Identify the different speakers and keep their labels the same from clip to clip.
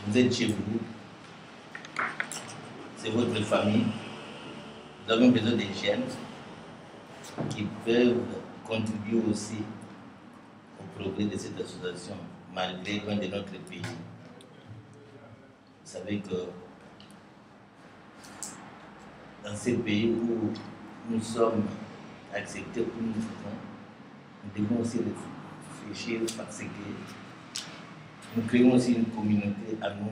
Speaker 1: vous êtes chez vous, c'est votre famille, nous avons besoin des jeunes qui peuvent contribuer aussi au progrès de cette association, malgré loin de notre pays. Vous savez que dans ces pays où nous sommes acceptés où nous vivons, nous devons aussi réfléchir parce que nous créons aussi une communauté à nous.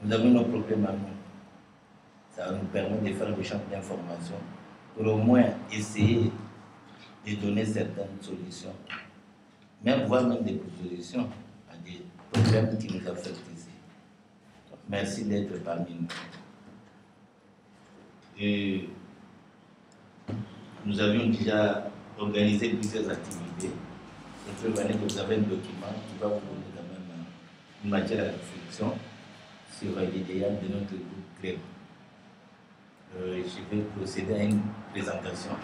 Speaker 1: Nous avons nos problèmes à nous. Ça nous permet de faire des champs d'information pour au moins essayer de donner certaines solutions, voire même des solutions à des problèmes qui nous affectent ici. Merci d'être parmi nous. Et nous avions déjà organisé plusieurs activités. Et preuve année que vous avez un document qui va vous donner quand même une matière à réflexion sur l'idéal de notre groupe club. Je vais procéder à une présentation.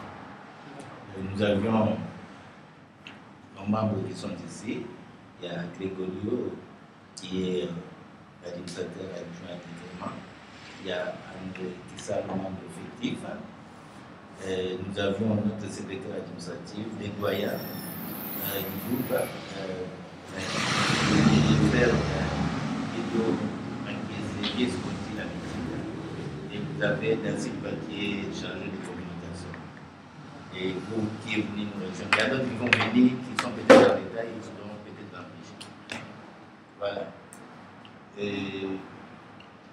Speaker 1: Nous avions nos membres qui sont ici. Il y a Grégorio qui est l'administrateur adjoint intégralement. Il y a André qui est le membre effectif. Nous avions notre secrétaire administratif, les doyens du groupe, et vous avez Nancy qui est chargé de communication. Et vous qui êtes venus nous rejoindre. Il y a d'autres qui vont venir, qui sont peut-être dans l'État, ils seront peut-être dans le Belgique. Voilà. Et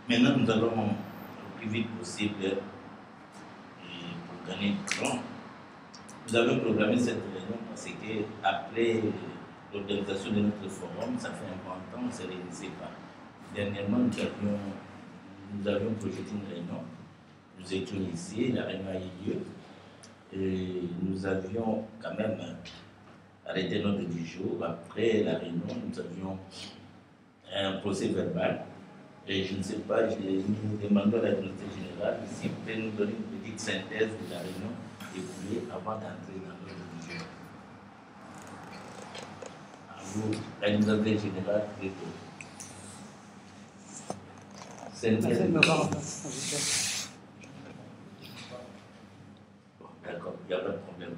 Speaker 1: maintenant, nous allons le plus vite possible, et pour gagner du temps, nous avons programmé cette réunion parce qu'après l'organisation de notre forum, ça fait un bon temps, on ne se réunissait pas. Dernièrement, nous avions projeté une réunion. Nous étions ici, la réunion a eu lieu. Et nous avions quand même arrêté notre du jour. Après la réunion, nous avions un procès verbal. Et je ne sais pas, nous demandons à l'administration générale s'il peut nous donner une petite synthèse de la réunion déroulée avant d'entrer dans l'ordre du jour. À vous, l'administration générale, d'accord, il n'y a pas de problème.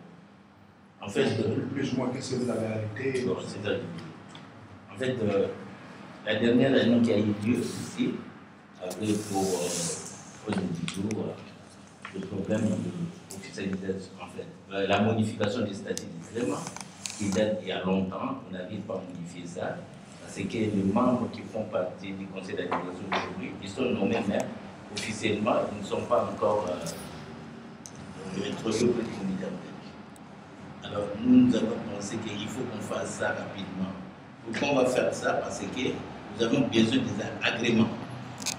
Speaker 1: En fait,
Speaker 2: plus ou moins, qu'est-ce que vous avez arrêté?
Speaker 1: Bon, en fait, la dernière réunion qui a eu lieu ici, avait pour du jour le problème de l'officialisation, en fait, la modification des statuts du gouvernement, qui date il y a longtemps, on n'arrive pas à modifier ça. C'est que les membres qui font partie du conseil d'administration aujourd'hui, ils sont nommés même officiellement, ils ne sont pas encore introduits au comité. Alors nous avons pensé qu'il faut qu'on fasse ça rapidement. Pourquoi on va faire ça? Parce que nous avons besoin des agréments.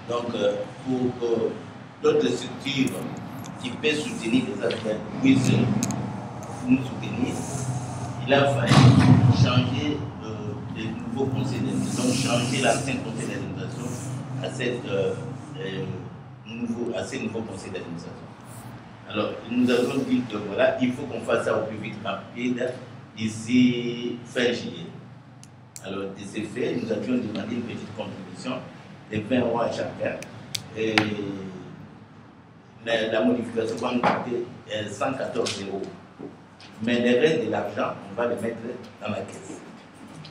Speaker 1: Donc pour d'autres structures qui peuvent soutenir les affaires puissent nous soutenir, il a fallu changer les nouveaux conseils d'administration, donc changer l'ancien conseil d'administration à ces nouveaux conseils d'administration. Alors, nous avons dit que voilà, il faut qu'on fasse ça au plus vite rapide, d'ici fin juillet. Alors, de ce fait, nous avions demandé une petite contribution de 20 € à chacun. Et la modification va nous coûter 114 €. Mais le reste de l'argent, on va le mettre dans la caisse.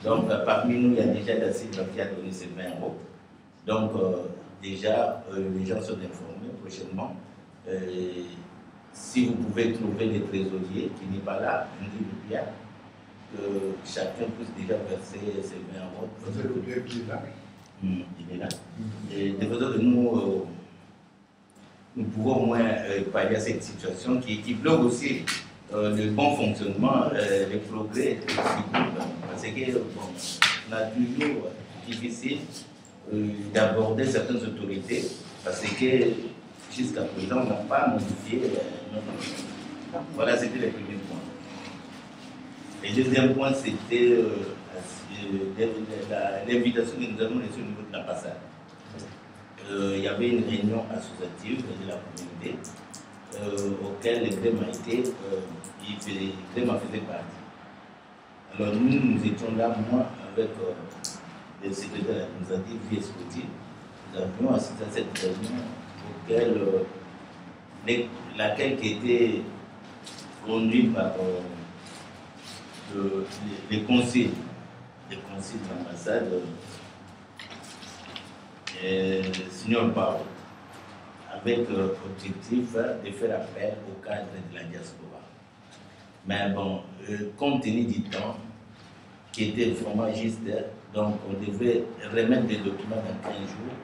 Speaker 1: Donc, parmi nous, il y a déjà Dacier qui a donné ces 20 €. Donc, déjà, les gens sont informés prochainement. Si vous pouvez trouver les trésoriers qui n'est pas là, on dit bien que chacun puisse déjà verser ces 20 €.
Speaker 2: Vous avez le bien qui est là?
Speaker 1: Il est là. Et de façon que nous pouvons au moins pallier à cette situation qui bloque aussi le bon fonctionnement, le progrès du groupe. Parce que bon, on a toujours difficile d'aborder certaines autorités parce que jusqu'à présent, on n'a pas modifié notre... Voilà, c'était le premier point. Le deuxième point, c'était l'invitation que nous avons reçue au niveau de la passade. Il y avait une réunion associative de la communauté auquel le thème a été, le thème en faisait partie. Alors nous étions là, moi, avec des secrétaires administratifs vie exécutive, nous avions assisté à cette réunion laquelle qui était conduite par les conseils de l'ambassade, Signor Pao, avec l'objectif de faire appel au cadre de la diaspora. Mais bon, compte tenu du temps, qui était vraiment juste, donc on devait remettre des documents dans 15 jours,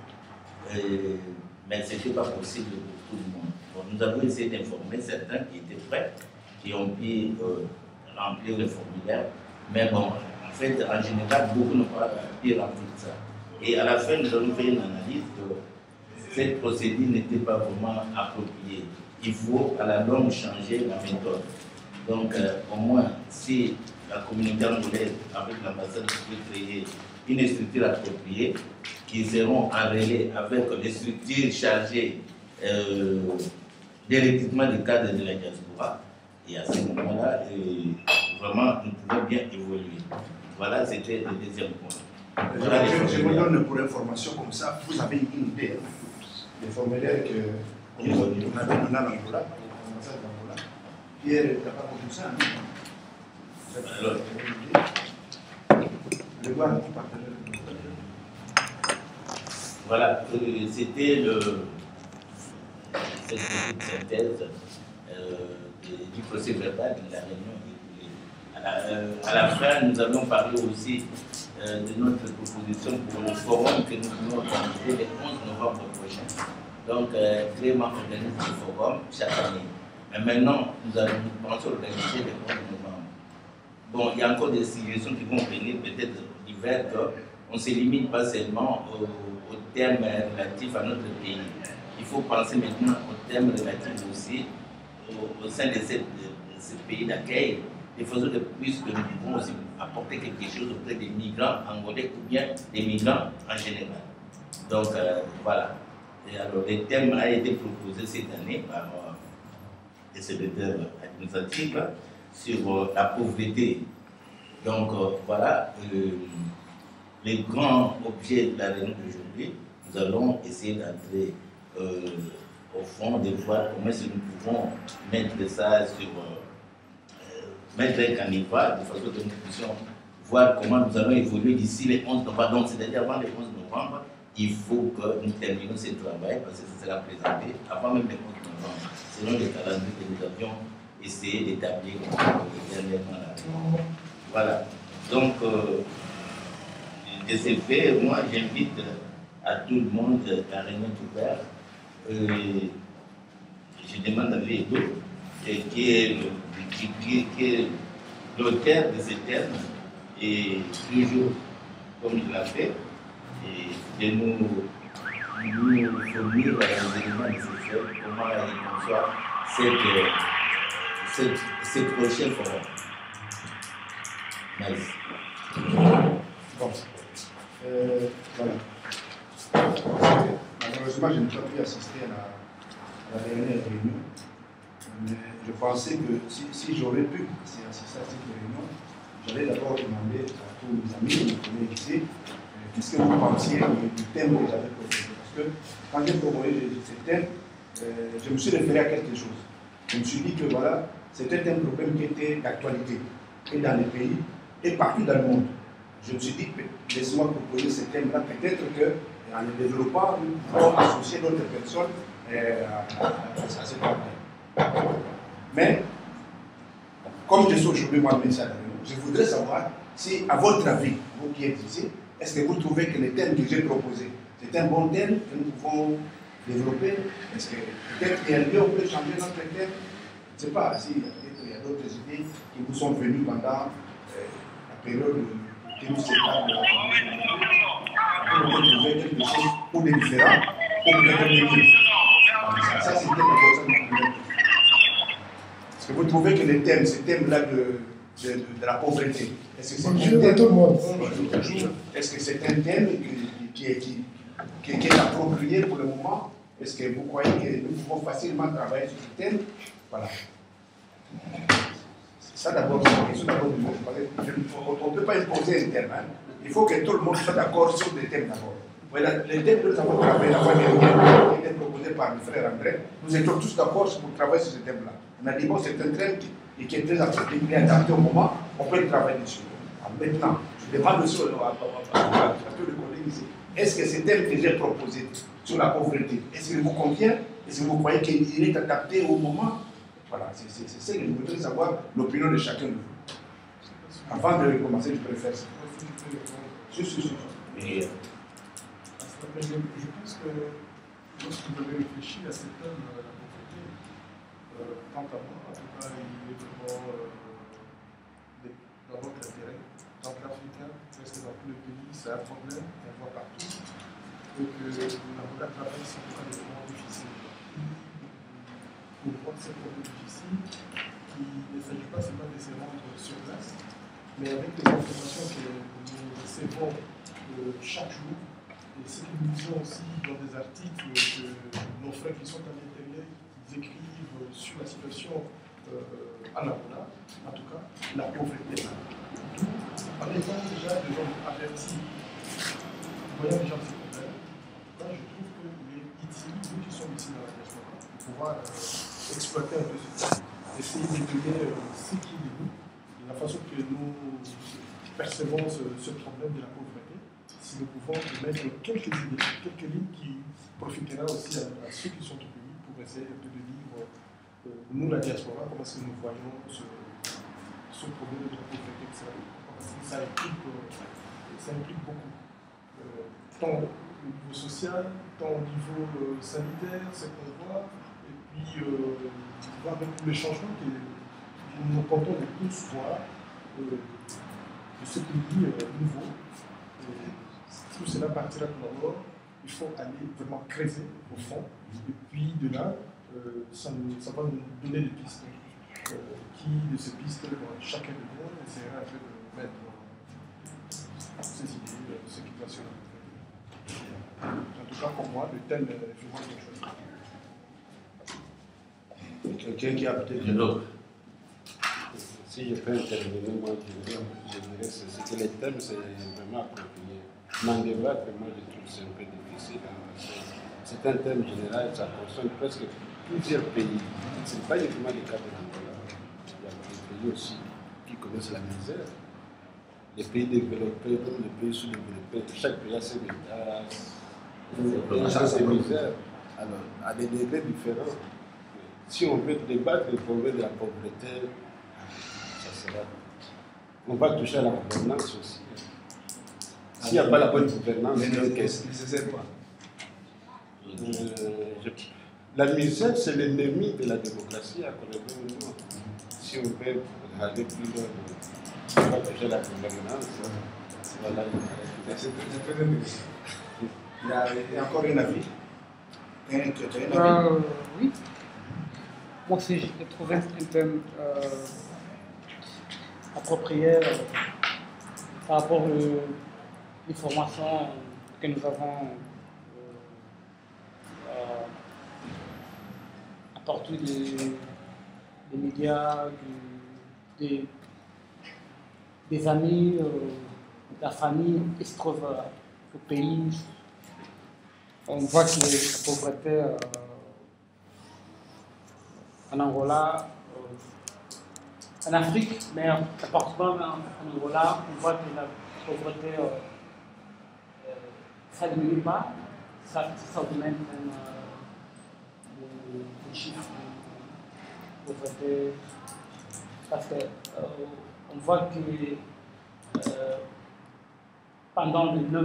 Speaker 1: mais ce n'était pas possible pour tout le monde. Bon, nous avons essayé d'informer certains qui étaient prêts, qui ont pu remplir le formulaire, mais bon, en fait, en général, beaucoup n'ont pas pu remplir ça. Et à la fin, nous avons fait une analyse que cette procédure n'était pas vraiment appropriée. Il faut à la longue changer la méthode. Donc, au moins, si la communauté angolaise, avec l'ambassade, peut créer une structure appropriée, qui seront en relais avec les structures chargées des recrutements du cadre de la diaspora. Et à ce moment-là, vraiment, nous pouvons bien évoluer. Voilà, c'était le deuxième point.
Speaker 2: Voilà, je vous donne pour information comme ça, vous avez une idée des formulaires qu'on avait donné à l'Angola, Pierre, tu n'as pas compris ça, non?
Speaker 1: Alors,
Speaker 2: je dois vous partager.
Speaker 1: voilà, c'était cette petite synthèse du procès verbal de la réunion. À la fin, nous avons parlé aussi de notre proposition pour le forum que nous voulons organiser le 11 novembre prochain. Donc, Clément organise ce forum chaque année. Mais maintenant, nous pensons organiser le 11 novembre. Bon, il y a encore des suggestions qui vont venir, peut-être diverses. On ne se limite pas seulement aux thèmes relatifs à notre pays. Il faut penser maintenant aux thèmes relatifs aussi au sein de ce pays d'accueil, de façon de plus que nous pouvons aussi apporter quelque chose auprès des migrants angolais ou bien des migrants en général. Donc voilà. Et alors le thème a été proposé cette année par le secrétaire administratif sur la pauvreté. Donc voilà. Les grands objets de la réunion d'aujourd'hui, nous allons essayer d'entrer au fond, de voir comment est-ce que nous pouvons mettre ça sur, mettre un canevas, de façon que nous puissions voir comment nous allons évoluer d'ici les 11 novembre. Donc, c'est-à-dire avant les 11 novembre, il faut que nous terminions ce travail, parce que ça sera présenté avant même les 11 novembre, selon le calendrier que nous avions essayé d'établir dernièrement. Voilà. Donc, de ce fait, moi j'invite à tout le monde à réunion ouverte. Je demande à Védo, qui est l'auteur de ce terme, et toujours comme il l'a fait, et de nous fournir les éléments nécessaires, comment il conçoit ce prochain forum. Merci.
Speaker 2: Bon. Voilà. Malheureusement, je n'ai pas pu assister à la dernière réunion. Mais je pensais que si j'aurais pu assister à cette réunion, j'allais d'abord demander à tous mes amis, mes collègues ici, qu'est-ce que vous pensiez du thème que j'avais proposé. Parce que quand j'ai proposé ce thème, je me suis référé à quelque chose. Je me suis dit que voilà, c'était un problème qui était d'actualité, et dans les pays, et partout dans le monde. Je me suis dit, laisse-moi proposer ce thème-là, peut-être qu'en le développant, nous pouvons associer d'autres personnes à ce problème. Mais, comme je suis aujourd'hui moi-même, je voudrais savoir si, à votre avis, vous qui êtes ici, est-ce que vous trouvez que le thème que j'ai proposé, c'est un bon thème que nous pouvons développer? Est-ce que peut-être qu'il y a lieu, on peut changer notre thème? Je ne sais pas, si peut-être il y a d'autres idées qui vous sont venues pendant la période que nous séparons de la communauté. On peut trouver quelque chose pour des différents, pour peut-être des mieux. Ça, c'était la question de la première. Est-ce que vous trouvez que le thème, ce thème-là de la pauvreté, est-ce que c'est un thème, est-ce que c'est un thème qui est approprié pour le moment? Est-ce que vous croyez que nous pouvons facilement travailler sur ce thème? Voilà. Ça d'abord, c'est une question d'abord du monde. On ne peut pas imposer un thème. Hein. Il faut que tout le monde soit d'accord sur des thèmes d'abord. Voilà, les thèmes que nous avons travaillé, la fois dernière, qui étaient proposés par le frère André, nous étions tous d'accord pour travailler sur ce thème-là. On a dit, bon, c'est un thème qui est très approprié, qui est adapté au moment, on peut travailler dessus. Maintenant, je demande aussi à tous les collègues ici, est-ce que ce thème que j'ai proposé sur la pauvreté, est-ce qu'il vous convient? Est-ce que vous croyez qu'il est adapté au moment? Voilà, c'est ça que je voudrais savoir l'opinion de chacun de vous. Avant de commencer, je préfère ça. Si.
Speaker 3: Mais je pense que lorsque vous avez réfléchi à ce thème, la pauvreté, quant à moi, en tout cas, il est vraiment dans votre intérêt. Tant qu'Africain, presque dans tous les pays, c'est un problème qu'on voit partout. Et que la travaille sur des moments difficiles. Pour prendre ces problèmes difficiles, il ne s'agit pas seulement de se rendre sur place, mais avec les informations que nous recevons chaque jour, et ce que nous lisons aussi dans des articles que nos frères qui sont à l'intérieur, ils écrivent sur la situation en Angola, en tout cas, la pauvreté. En étant déjà des gens avertis, voyant déjà ces problèmes, là, je trouve qu'il est utile, nous qui sommes ici dans la diaspora, de pouvoir exploiter un peu ce temps, essayer d'étudier ce qui est de nous, de la façon que nous percevons ce problème de la pauvreté, si nous pouvons mettre quelques idées, quelques lignes qui profiteront aussi à ceux qui sont au pays pour essayer un peu de vivre, nous la diaspora, comment est-ce que nous voyons ce problème de la pauvreté, parce que ça implique beaucoup. Tant au niveau social, tant au niveau sanitaire, ce qu'on voit, et puis voir avec les changements que nous comptons de tous voir de ce pays nouveau. Tout cela partira tout d'abord, il faut aller vraiment creuser au fond, et puis de là, ça va nous donner des pistes. Qui de ces pistes, chacun de nous essaiera un peu de mettre ses idées, ce qui doit se faire. En tout cas, pour moi, le thème, je vois quelque chose.
Speaker 2: Quelqu'un qui a peut-être
Speaker 1: de l'autre.
Speaker 4: Si je peux intervenir, moi, je dirais que les thèmes, c'est vraiment approprié. M'en débattre, moi, je trouve que c'est un peu difficile. Hein, c'est un thème général, ça concerne presque plusieurs pays. Ce n'est pas uniquement le cas de l'Angola. Il y a des pays aussi qui connaissent la misère. Les pays développés, comme les pays sous-développés, chaque pays a ses misères. Alors, à des degrés différents. Si on veut débattre le problème de la pauvreté, ça sera. On va toucher à la gouvernance aussi. S'il n'y a pas la bonne gouvernance,
Speaker 2: nécessaire pas.
Speaker 4: La misère, c'est l'ennemi de la démocratie à Congo. Si on veut aller plus loin, on va toucher à la gouvernance. Voilà.
Speaker 2: C'est très intéressant. Il y a encore un avis?
Speaker 5: Oui. Moi aussi, j'ai trouvé un thème approprié par rapport aux informations que nous avons à partir des médias, des amis, de la famille qui se trouvent au pays. On voit que la pauvreté en Angola, en Afrique, mais particulièrement en Angola, on voit que la pauvreté, ça ne diminue pas, ça augmente les chiffres de pauvreté, parce qu'on voit que pendant les 9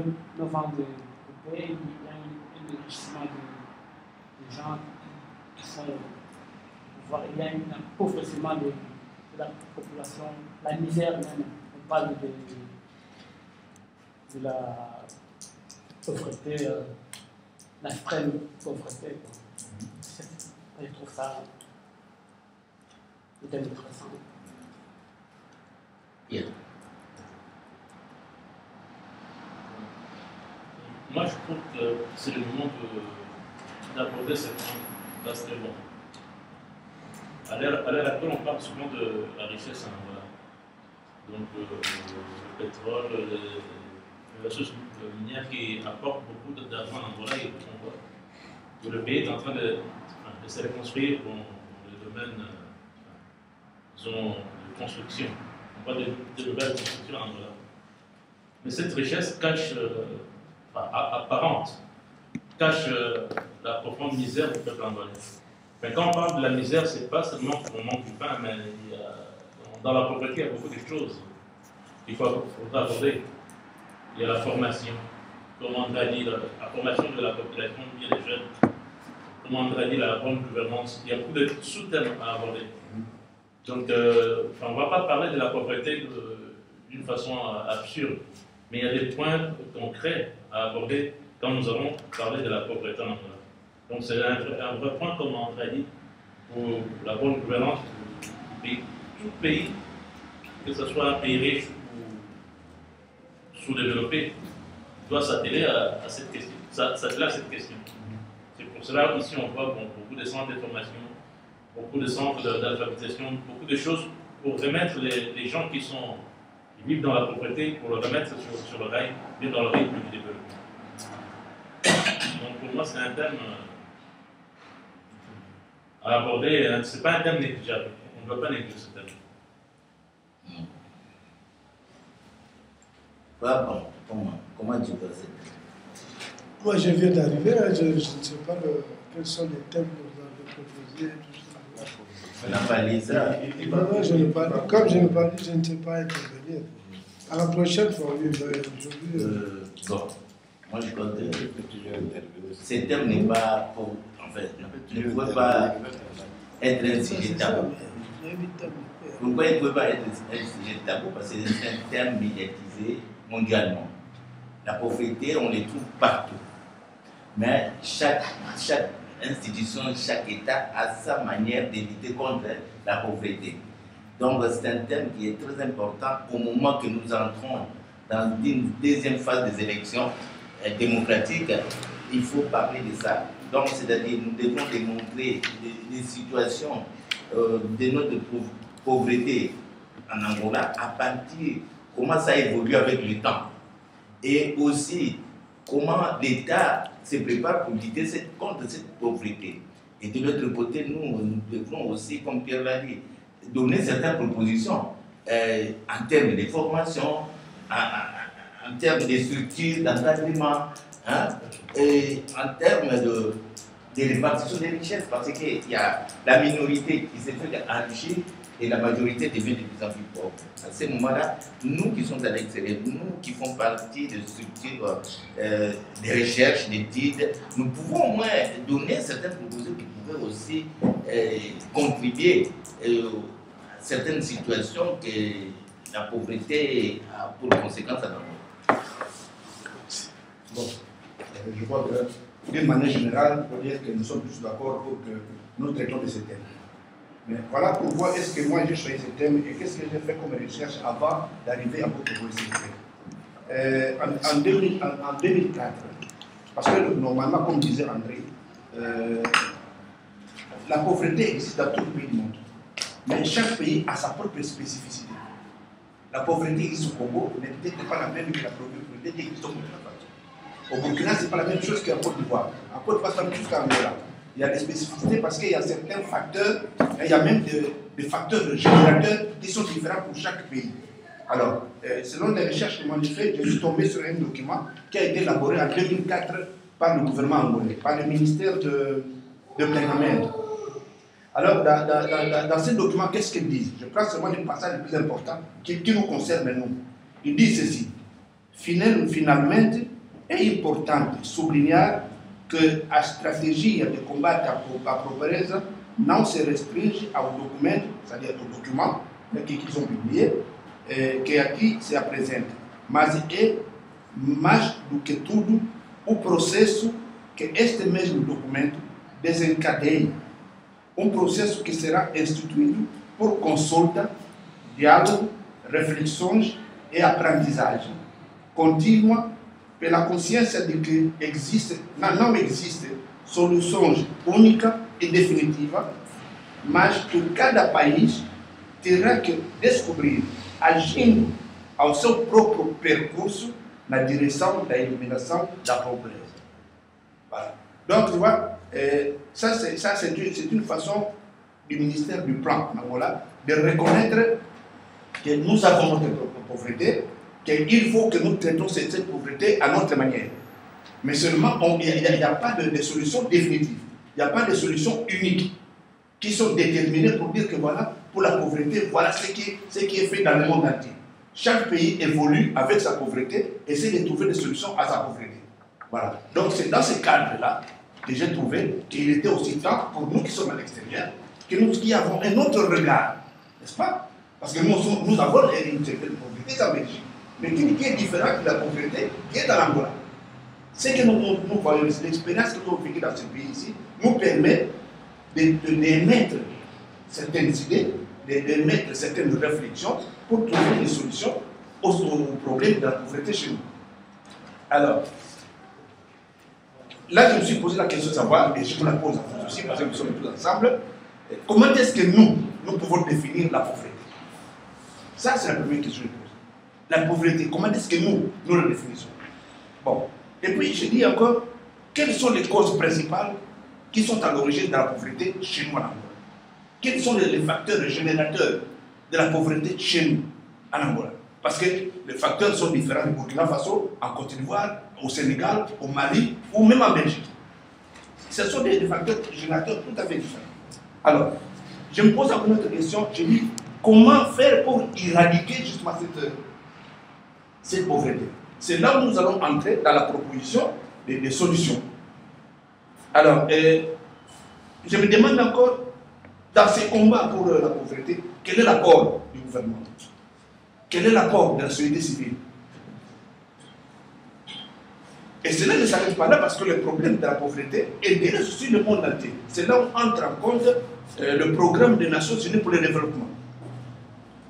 Speaker 5: ans de paix, il y a un enrichissement de gens qui sont. Il y a un appauvrissement de la population, la misère même. On parle de la pauvreté, l'extrême pauvreté. Je trouve ça intéressant.
Speaker 1: Bien.
Speaker 6: Moi, je trouve que c'est le moment d'aborder cette vaste bon. à l'heure actuelle, on parle souvent de la richesse en Angola. Donc, le pétrole, les ressources minières qui apportent beaucoup d'argent en Angola, et on voit que le pays est en train de se reconstruire dans le domaine de construction. On parle de nouvelles constructions en Angola. Mais cette richesse cache, apparente, cache la profonde misère du peuple angolais. Mais quand on parle de la misère, ce n'est pas seulement qu'on manque du pain, mais dans la pauvreté, il y a beaucoup de choses qu'il faut aborder. Il y a la formation, comment on a dit, la formation de la population, bien les jeunes, comment on a dit, la bonne gouvernance. Il y a beaucoup de sous-thèmes à aborder. Donc, on ne va pas parler de la pauvreté d'une façon absurde, mais il y a des points concrets à aborder quand nous allons parler de la pauvreté en Angola. Donc, c'est un vrai point, comme on a dit, pour la bonne gouvernance du pays. Tout pays, que ce soit un pays riche ou sous-développé, doit s'atteler à cette question. S'atteler à cette question. C'est pour cela qu'ici, on voit beaucoup de centres de formation, beaucoup de centres d'alphabétisation, beaucoup de choses pour remettre les gens qui vivent dans la pauvreté, pour les remettre sur le rail, bien dans le rythme du développement. Donc pour moi, c'est un thème à aborder. Ce n'est pas un thème négligeable. On ne doit pas négliger ce thème.
Speaker 1: Comment tu vois ça?
Speaker 3: Moi, je viens d'arriver, je ne sais pas quels sont les thèmes que vous avez proposés.
Speaker 1: On n'a pas lu ça.
Speaker 3: Non, je n'ai pas lu. Comme je n'ai pas lu, je ne sais pas intervenir. À la prochaine fois, oui, aujourd'hui.
Speaker 1: Bon, moi je crois que ce thème n'est pas pour. En fait, ne pouvait pas être un sujet tabou. Pourquoi il ne pouvait pas être un sujet tabou? Parce que c'est un thème médiatisé mondialement. La pauvreté, on les trouve partout. Mais chaque institution, chaque État a sa manière d'éviter contre la pauvreté. Donc c'est un thème qui est très important au moment que nous entrons dans une deuxième phase des élections démocratiques. Il faut parler de ça. Donc c'est-à-dire nous devons démontrer des situations de notre pauvreté en Angola à partir comment ça évolue avec le temps. Et aussi comment l'État se prépare pour lutter contre cette pauvreté. Et de l'autre côté, nous devons aussi, comme Pierre l'a dit, donner certaines propositions en termes de formation, en termes de structure, d'encadrement, et en termes de répartition des richesses, parce qu'il y a la minorité qui s'est fait enrichir et la majorité devient de plus en plus pauvre. À ce moment-là, nous qui sommes à l'extérieur, nous qui faisons partie de structures de recherche, d'études, nous pouvons au moins donner certaines propositions qui pourraient aussi contribuer à certaines situations que la pauvreté a pour conséquence à nous.
Speaker 2: Bon, je crois que d'une manière générale, on peut dire que nous sommes tous d'accord pour que nous traitons de ce thème. Mais voilà pourquoi est-ce que moi j'ai choisi ce thème et qu'est-ce que j'ai fait comme recherche avant d'arriver à vous proposer ce thème. En 2004, parce que normalement, comme disait André, la pauvreté existe dans tous les pays du monde. Mais chaque pays a sa propre spécificité. La pauvreté existe au Congo, mais peut-être pas la même que la pauvreté qui existe au Burkina Faso. Au Burkina, ce n'est pas la même chose qu'en Côte d'Ivoire. En Côte d'Ivoire, c'est la même chose qu'en Angola. Il y a des spécificités parce qu'il y a certains facteurs, il y a même des facteurs générateurs qui sont différents pour chaque pays. Alors, selon les recherches que moi j'ai faites, je suis tombé sur un document qui a été élaboré en 2004 par le gouvernement angolais, par le ministère de Plénamène. Alors, dans ce document, qu'est-ce qu'ils disent? Je prends seulement les passages les plus importants qui nous concernent nous. Ils disent ceci. Finalement, est important de souligner que la stratégie de combattre la pauvreté non se restringe au document, c'est-à-dire au document qu'ils ont publié, que aqui se apresenta, mas é mais do que tudo o processo que este mesmo documento desencadeia, processo que será instituído por consulta, diálogo, reflexões e aprendizagem contínua pela consciência de que não existe soluções únicas e definitivas mas que cada país terá que descobrir, agindo ao seu próprio percurso na direção da eliminação da pobreza. Voilà. Donc, tu vois, ça c'est une façon du ministère du Plan en Angola de reconnaître que nous avons notre propre pauvreté, qu'il faut que nous traitons cette pauvreté à notre manière. Mais seulement, il n'y a pas de solution définitive. Il n'y a pas de solution unique qui sont déterminées pour dire que voilà, pour la pauvreté, voilà ce qui est fait dans le monde entier. Chaque pays évolue avec sa pauvreté, essaie de trouver des solutions à sa pauvreté. Voilà. Donc c'est dans ce cadre-là que j'ai trouvé qu'il était aussi temps pour nous qui sommes à l'extérieur, que nous qui avons un autre regard, n'est-ce pas? Parce que nous avons une certaine pauvreté en Belgique, mais qui est différente de la pauvreté qui est en Angola. Ce que nous voyons, l'expérience que nous avons vécue dans ce pays ici, nous permet d'émettre certaines idées, d'émettre certaines réflexions pour trouver des solutions aux problèmes de la pauvreté chez nous. Alors, là, je me suis posé la question de savoir, et je vous la pose à vous aussi, parce que nous sommes tous ensemble, comment est-ce que nous pouvons définir la pauvreté? Ça, c'est la première question que je pose. La pauvreté, comment est-ce que nous la définissons? Bon. Et puis, je dis encore, quelles sont les causes principales qui sont à l'origine de la pauvreté chez nous en Angola? Quels sont les facteurs générateurs de la pauvreté chez nous en Angola? Parce que les facteurs sont différents au Burkina Faso, en Côte d'Ivoire, au Sénégal, au Mali ou même en Belgique. Ce sont des facteurs générateurs tout à fait différents. Alors, je me pose encore une autre question, je dis, comment faire pour éradiquer justement cette pauvreté? C'est là où nous allons entrer dans la proposition des solutions. Alors, je me demande encore, dans ces combats pour la pauvreté, quel est l'apport du gouvernement? Quel est l'apport de la société civile? Et cela ne s'arrête pas là parce que le problème de la pauvreté est déjà sur le monde entier. C'est là où entre en compte le programme des Nations Unies pour le développement.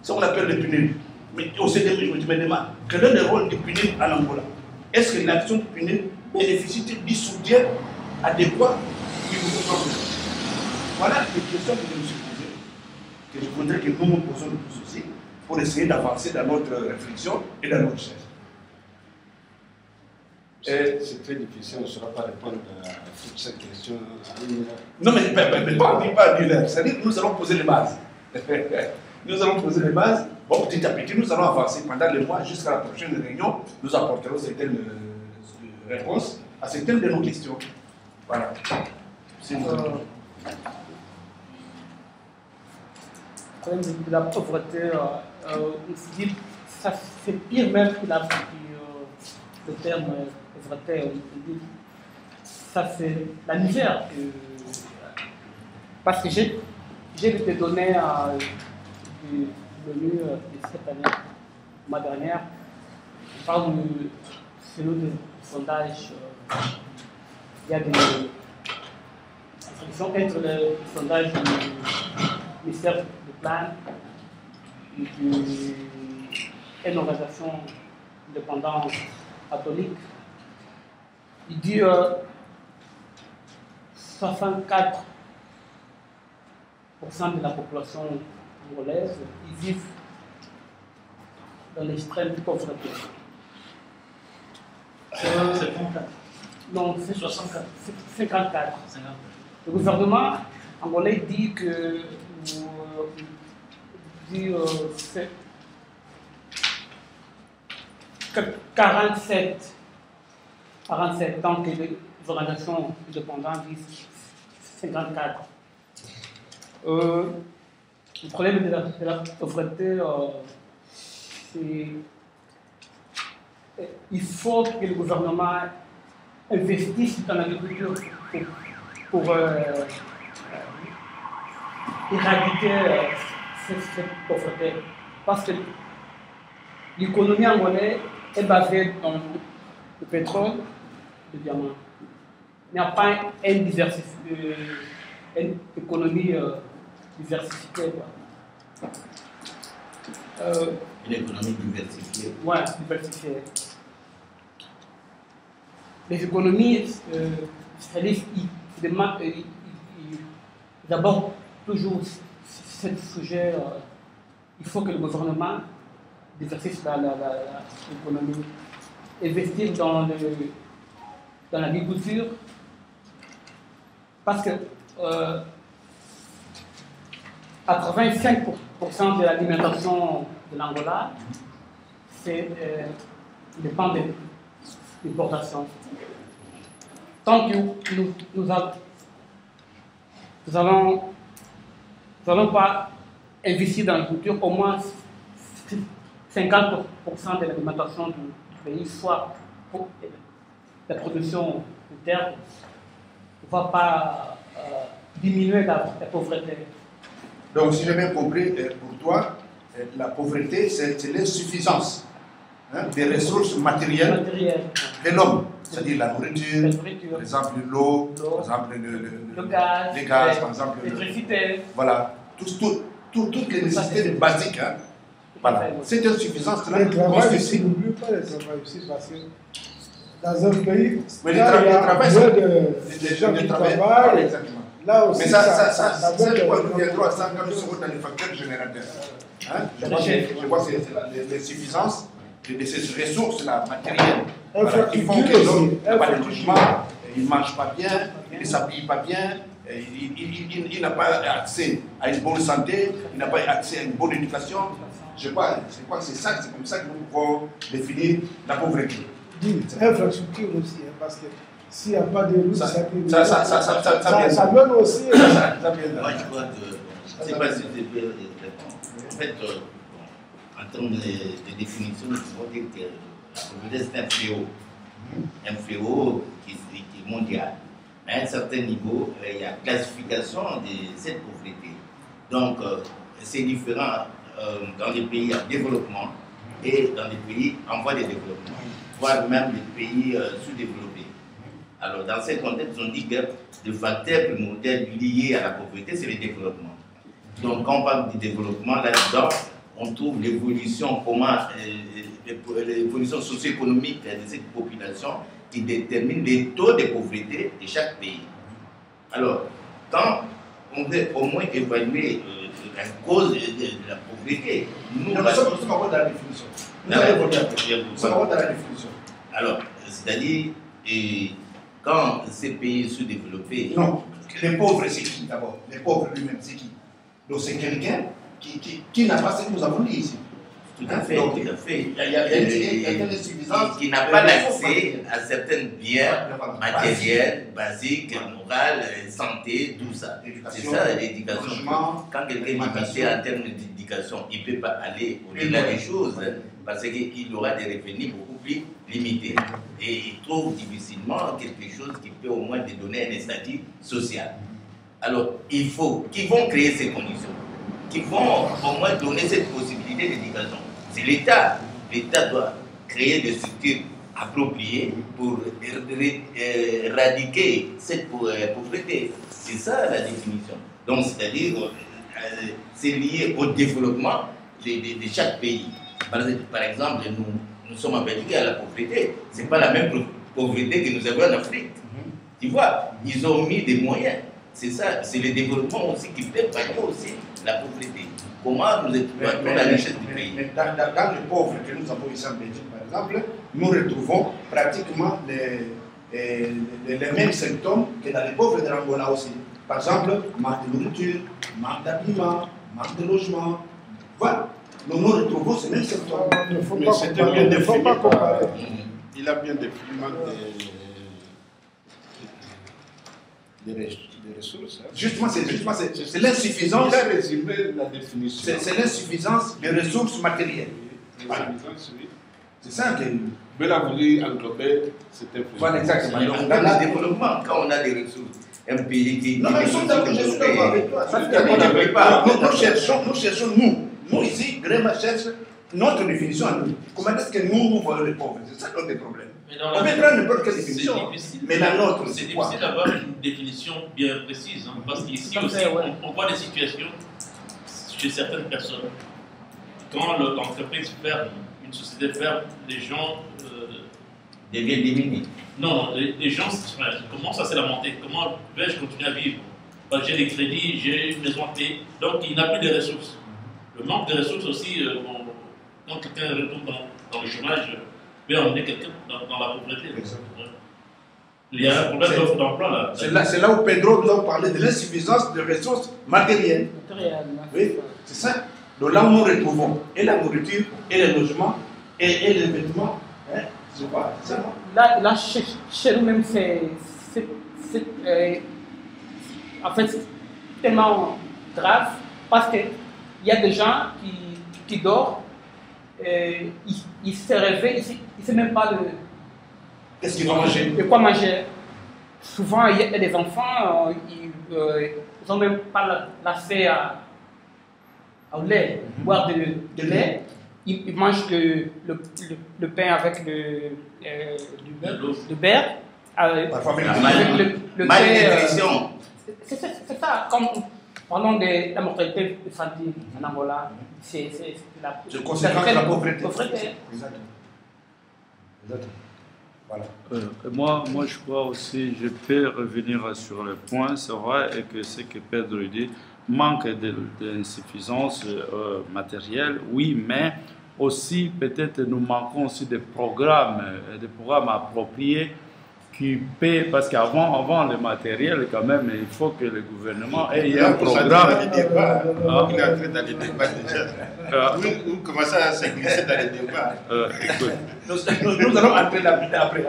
Speaker 2: Ça on appelle le PNUD. Mais au CDM, je me demande, quel est le rôle du PNUD en Angola? Est-ce que l'action du PNUD bénéficie du soutien adéquat du gouvernement? Voilà les questions que je me suis posées, que je voudrais que nous nous posons tous aussi, pour essayer d'avancer dans notre réflexion et dans notre recherche.
Speaker 4: C'est très difficile, on ne saura pas répondre à toutes ces questions.
Speaker 2: Non, mais pas d'une heure. C'est-à-dire que nous allons poser les bases. Nous allons poser les bases. Bon, petit à petit, nous allons avancer pendant les mois jusqu'à la prochaine réunion. Nous apporterons certaines réponses à certaines de nos questions. Voilà. C'est
Speaker 5: Le problème de la pauvreté, on se dit ça c'est pire même que le terme pauvreté. On dit ça c'est la misère. Parce que j'ai des données du menu de cette année, le mois dernier. On parle selon des sondages. Il y a des contradictions entre le sondage du ministère du Plan et d'une organisation indépendante catholique. Il dit 64% de la population angolaise ils vivent dans l'extrême pauvreté.
Speaker 6: 54.
Speaker 5: Non, c'est
Speaker 6: 64.
Speaker 5: 54. Le gouvernement angolais dit que 47, tant que les organisations indépendantes disent 54. Le problème de la pauvreté, c'est il faut que le gouvernement investisse dans l'agriculture pour éradiquer cette pauvreté. Parce que l'économie angolaise est basée dans le pétrole, le diamant. Il n'y a pas une économie diversifiée.
Speaker 1: Une économie diversifiée.
Speaker 5: Oui, diversifiée. Les économies, c'est-à-dire, d'abord, toujours ce sujet, il faut que le gouvernement diversifie l'économie, investir dans l'agriculture, parce que 85% de l'alimentation de l'Angola, dépend de l'importation. Tant que nous n'allons pas investir dans l'agriculture, au moins 50% de l'alimentation du pays, soit pour la production interne, ne va pas diminuer la pauvreté.
Speaker 2: Donc, si j'ai bien compris, pour toi, la pauvreté, c'est l'insuffisance des ressources matérielles de l'homme, c'est-à-dire la nourriture, par exemple l'eau, par exemple
Speaker 5: le gaz,
Speaker 2: par exemple
Speaker 5: l'électricité.
Speaker 2: Voilà, toutes les nécessités basiques. Voilà. Cette insuffisance-là,
Speaker 3: le travail aussi, n'oublie pas le travail aussi, parce que dans un pays,
Speaker 2: mais
Speaker 3: il y a moins de gens qui travaillent.
Speaker 2: Exactement.
Speaker 3: Là aussi,
Speaker 2: mais ça c'est quoi nous viendrons à ça quand nous serons dans les facteurs générateurs. Je vois que c'est l'insuffisance de ces ressources-là matérielles. Voilà, qui font que l'homme n'a pas de logement, il ne mange pas bien, il ne s'habille pas bien, il n'a pas accès à une bonne santé, il n'a pas accès à une bonne éducation. Je crois que c'est comme ça que nous pouvons définir la pauvreté.
Speaker 3: Infrastructure aussi, parce que s'il n'y a pas de route, ça
Speaker 2: donne
Speaker 3: aussi.
Speaker 1: Moi, je crois que, je ne sais pas si je peux répondre. En fait, en termes de définition, il faut dire que la pauvreté, c'est un fléau. Un fléau qui est mondial. Mais à un certain niveau, il y a classification de cette pauvreté. Donc, c'est différent dans les pays en développement et dans les pays en voie de développement, voire même les pays sous-développés. Alors, dans ce contexte, on dit que le facteur primordial lié à la pauvreté, c'est le développement. Donc, quand on parle du développement, là-dedans, on trouve l'évolution, l'évolution socio-économique de cette population qui détermine les taux de pauvreté de chaque pays. Alors, quand on veut au moins évaluer la cause de la pauvreté, nous
Speaker 2: sommes encore dans la définition. Nous sommes encore dans la définition.
Speaker 1: Alors, c'est-à-dire, quand ces pays sous-développés...
Speaker 2: Non, les pauvres, c'est qui d'abord? Les pauvres lui-même, c'est qui? Donc c'est quelqu'un qui n'a pas ce que nous avons dit ici.
Speaker 1: Tout à fait,
Speaker 2: donc,
Speaker 1: tout à fait.
Speaker 2: Il y a une insuffisance.
Speaker 1: Qui n'a pas l'accès à certains biens matériels, basiques, moraux, santé, tout ça. C'est ça l'éducation. Quand quelqu'un est limité en termes d'éducation, il ne peut pas aller au-delà des choses parce qu'il aura des revenus beaucoup plus limités. Et il trouve difficilement quelque chose qui peut au moins lui donner un statut social. Alors, il faut qu'ils vont créer ces conditions, qu'ils vont au moins donner cette possibilité d'éducation. C'est l'État. L'État doit créer des structures appropriées pour éradiquer cette pauvreté. C'est ça la définition. Donc, c'est-à-dire, c'est lié au développement de chaque pays. Par exemple, nous sommes habitués à la pauvreté. Ce n'est pas la même pauvreté que nous avons en Afrique. Tu vois, ils ont mis des moyens. C'est ça, c'est le développement aussi qui peut pallier aussi la pauvreté. Comment nous exploitons la richesse du pays?
Speaker 2: Mais dans les pauvres que nous avons ici en Belgique, par exemple, nous retrouvons pratiquement les mêmes symptômes que dans les pauvres de l'Angola aussi. Par exemple, manque de nourriture, manque d'habillement, manque de logement. Voilà, nous retrouvons ces mêmes symptômes.
Speaker 4: Mais c'était bien défini. Il a bien défini des ressources.
Speaker 2: Justement, c'est l'insuffisance.
Speaker 4: Il a résumé la définition.
Speaker 2: C'est l'insuffisance des ressources matérielles.
Speaker 4: Voilà.
Speaker 2: C'est ça que.
Speaker 4: Mais a voulu englober cette influence.
Speaker 2: Voilà, exactement.
Speaker 1: Donc, dans le développement, quand on a des ressources, un pays qui.
Speaker 2: Non, mais je suis d'accord avec toi. Nous cherchons, nous ici, Gréma cherche notre définition à nous. Comment est-ce que nous voyons les pauvres? C'est ça notre problème. On peut prendre n'importe quelle définition, mais la nôtre,
Speaker 6: c'est difficile d'avoir une définition bien précise, hein, parce qu'ici aussi, on voit des situations chez certaines personnes. Quand l'entreprise ferme, une société ferme, les gens
Speaker 1: deviennent démunis.
Speaker 6: Non, les gens commencent à se lamenter. Comment vais-je continuer à vivre? j'ai des crédits, j'ai une maison à payer. Donc il n'a plus de ressources. Le manque de ressources aussi, quand quelqu'un retourne dans le chômage, peut emmener quelqu'un dans la pauvreté. Il y a un problème d'offre d'emploi là.
Speaker 2: C'est là où Pedro nous a parlé de l'insuffisance de ressources matérielles. Oui, c'est ça. Donc là où nous retrouvons et la nourriture, et les logements, et les vêtements. Hein, je vois, c'est ça.
Speaker 5: Là chez nous-mêmes, en fait, c'est tellement grave parce qu'il y a des gens qui dorment, ils se réveillent, ils ne savent même pas
Speaker 2: Qu'est-ce qu'ils vont manger?
Speaker 5: de quoi manger. Souvent, il y a des enfants, ils n'ont même pas l'accès au lait, boire de lait. Ils mangent le pain avec du beurre.
Speaker 2: Parfois,
Speaker 5: Avec le
Speaker 1: Malnutrition.
Speaker 5: c'est ça, comme parlons de la mortalité infantile en Angola, c'est la
Speaker 2: conséquence de la pauvreté.
Speaker 5: Exactement.
Speaker 2: Voilà.
Speaker 7: Moi, je crois aussi, je peux revenir sur le point, c'est vrai, et que ce que Pedro dit, manque d'insuffisance matérielle, oui, mais aussi peut-être nous manquons aussi des programmes appropriés qui paient, parce qu'avant le matériel, quand même, il faut que le gouvernement ait un programme.
Speaker 8: Il est en train d'aller débat déjà. Vous commencez à se glisser dans les débats.
Speaker 2: Nous allons entrer là après.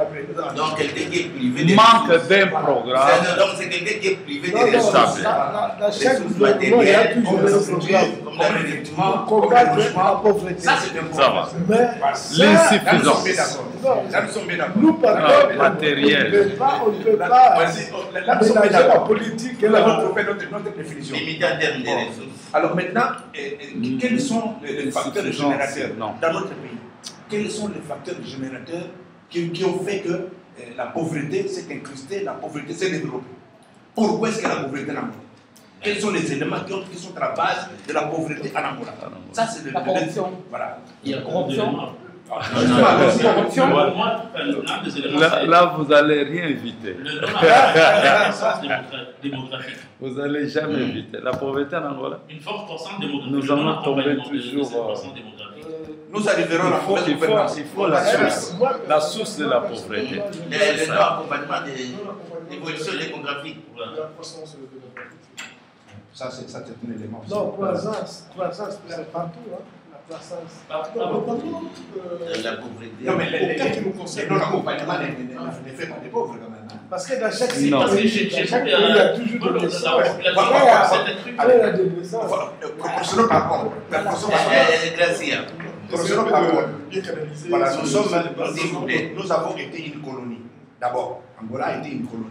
Speaker 1: Donc, quelqu'un qui est privé des
Speaker 7: Manque
Speaker 1: ressources.
Speaker 7: d'un programme.
Speaker 1: Donc, c'est quelqu'un qui est privé des ressources.
Speaker 9: Dans chaque gouvernement, il y a toujours des programmes
Speaker 1: Comme dans les vêtements,
Speaker 9: pour combattre la pauvreté.
Speaker 2: Ça, c'est un
Speaker 7: Ça va.
Speaker 2: problème.
Speaker 9: Mais
Speaker 7: L'insuffisance.
Speaker 2: Là, nous sommes bien d'accord.
Speaker 9: nous, par contre,
Speaker 7: matériel.
Speaker 9: on ne peut pas
Speaker 2: Vas-y, là, nous sommes bien
Speaker 9: mélanger la
Speaker 2: d'accord.
Speaker 9: politique et
Speaker 2: Nous
Speaker 9: la
Speaker 2: avons trouvé notre définition.
Speaker 1: limité en termes de ressources.
Speaker 2: Alors maintenant, quels sont les facteurs générateurs
Speaker 7: Non.
Speaker 2: dans notre pays? Quels sont les facteurs générateurs qui ont fait que la pauvreté s'est incrustée, la pauvreté s'est développée? Pourquoi est-ce qu'il y a la pauvreté en Angola? Quels sont les éléments qui sont à la base de la pauvreté en Angola? Ça, c'est
Speaker 5: La corruption.
Speaker 2: Voilà.
Speaker 6: Il y a
Speaker 5: Corruption.
Speaker 7: Là, vous n'allez rien éviter.
Speaker 6: Le non-croissance démographique.
Speaker 7: Vous n'allez jamais éviter. La pauvreté en Angola.
Speaker 6: Une forte croissance démographique.
Speaker 7: Nous allons tomber toujours.
Speaker 2: Nous arriverons à la mauvaise gouvernance.
Speaker 7: Il faut la source de la pauvreté.
Speaker 1: Le non-accompagnement de l'évolution démographique.
Speaker 3: La croissance démographique.
Speaker 2: Ça, c'est un élément aussi.
Speaker 9: Non, croissance, c'est partout. Hein. La croissance.
Speaker 6: Partout.
Speaker 1: La pauvreté.
Speaker 2: Non, mais
Speaker 3: Au cas qui nous
Speaker 2: le
Speaker 3: concerne.
Speaker 2: non-accompagnement ne fait pas des pauvres quand même.
Speaker 9: Parce que dans chaque
Speaker 7: Non.
Speaker 6: Parce que
Speaker 9: pays,
Speaker 6: chez
Speaker 9: dans chaque
Speaker 6: nous,
Speaker 9: pays, il y a toujours des naissances.
Speaker 2: Allez,
Speaker 9: Il y a des naissances.
Speaker 2: proportionnons par contre.
Speaker 1: Gracia.
Speaker 2: Proportionnons par contre.
Speaker 3: Bien canalisé.
Speaker 2: Voilà, nous avons été une colonie. D'abord, Angola a été une colonie.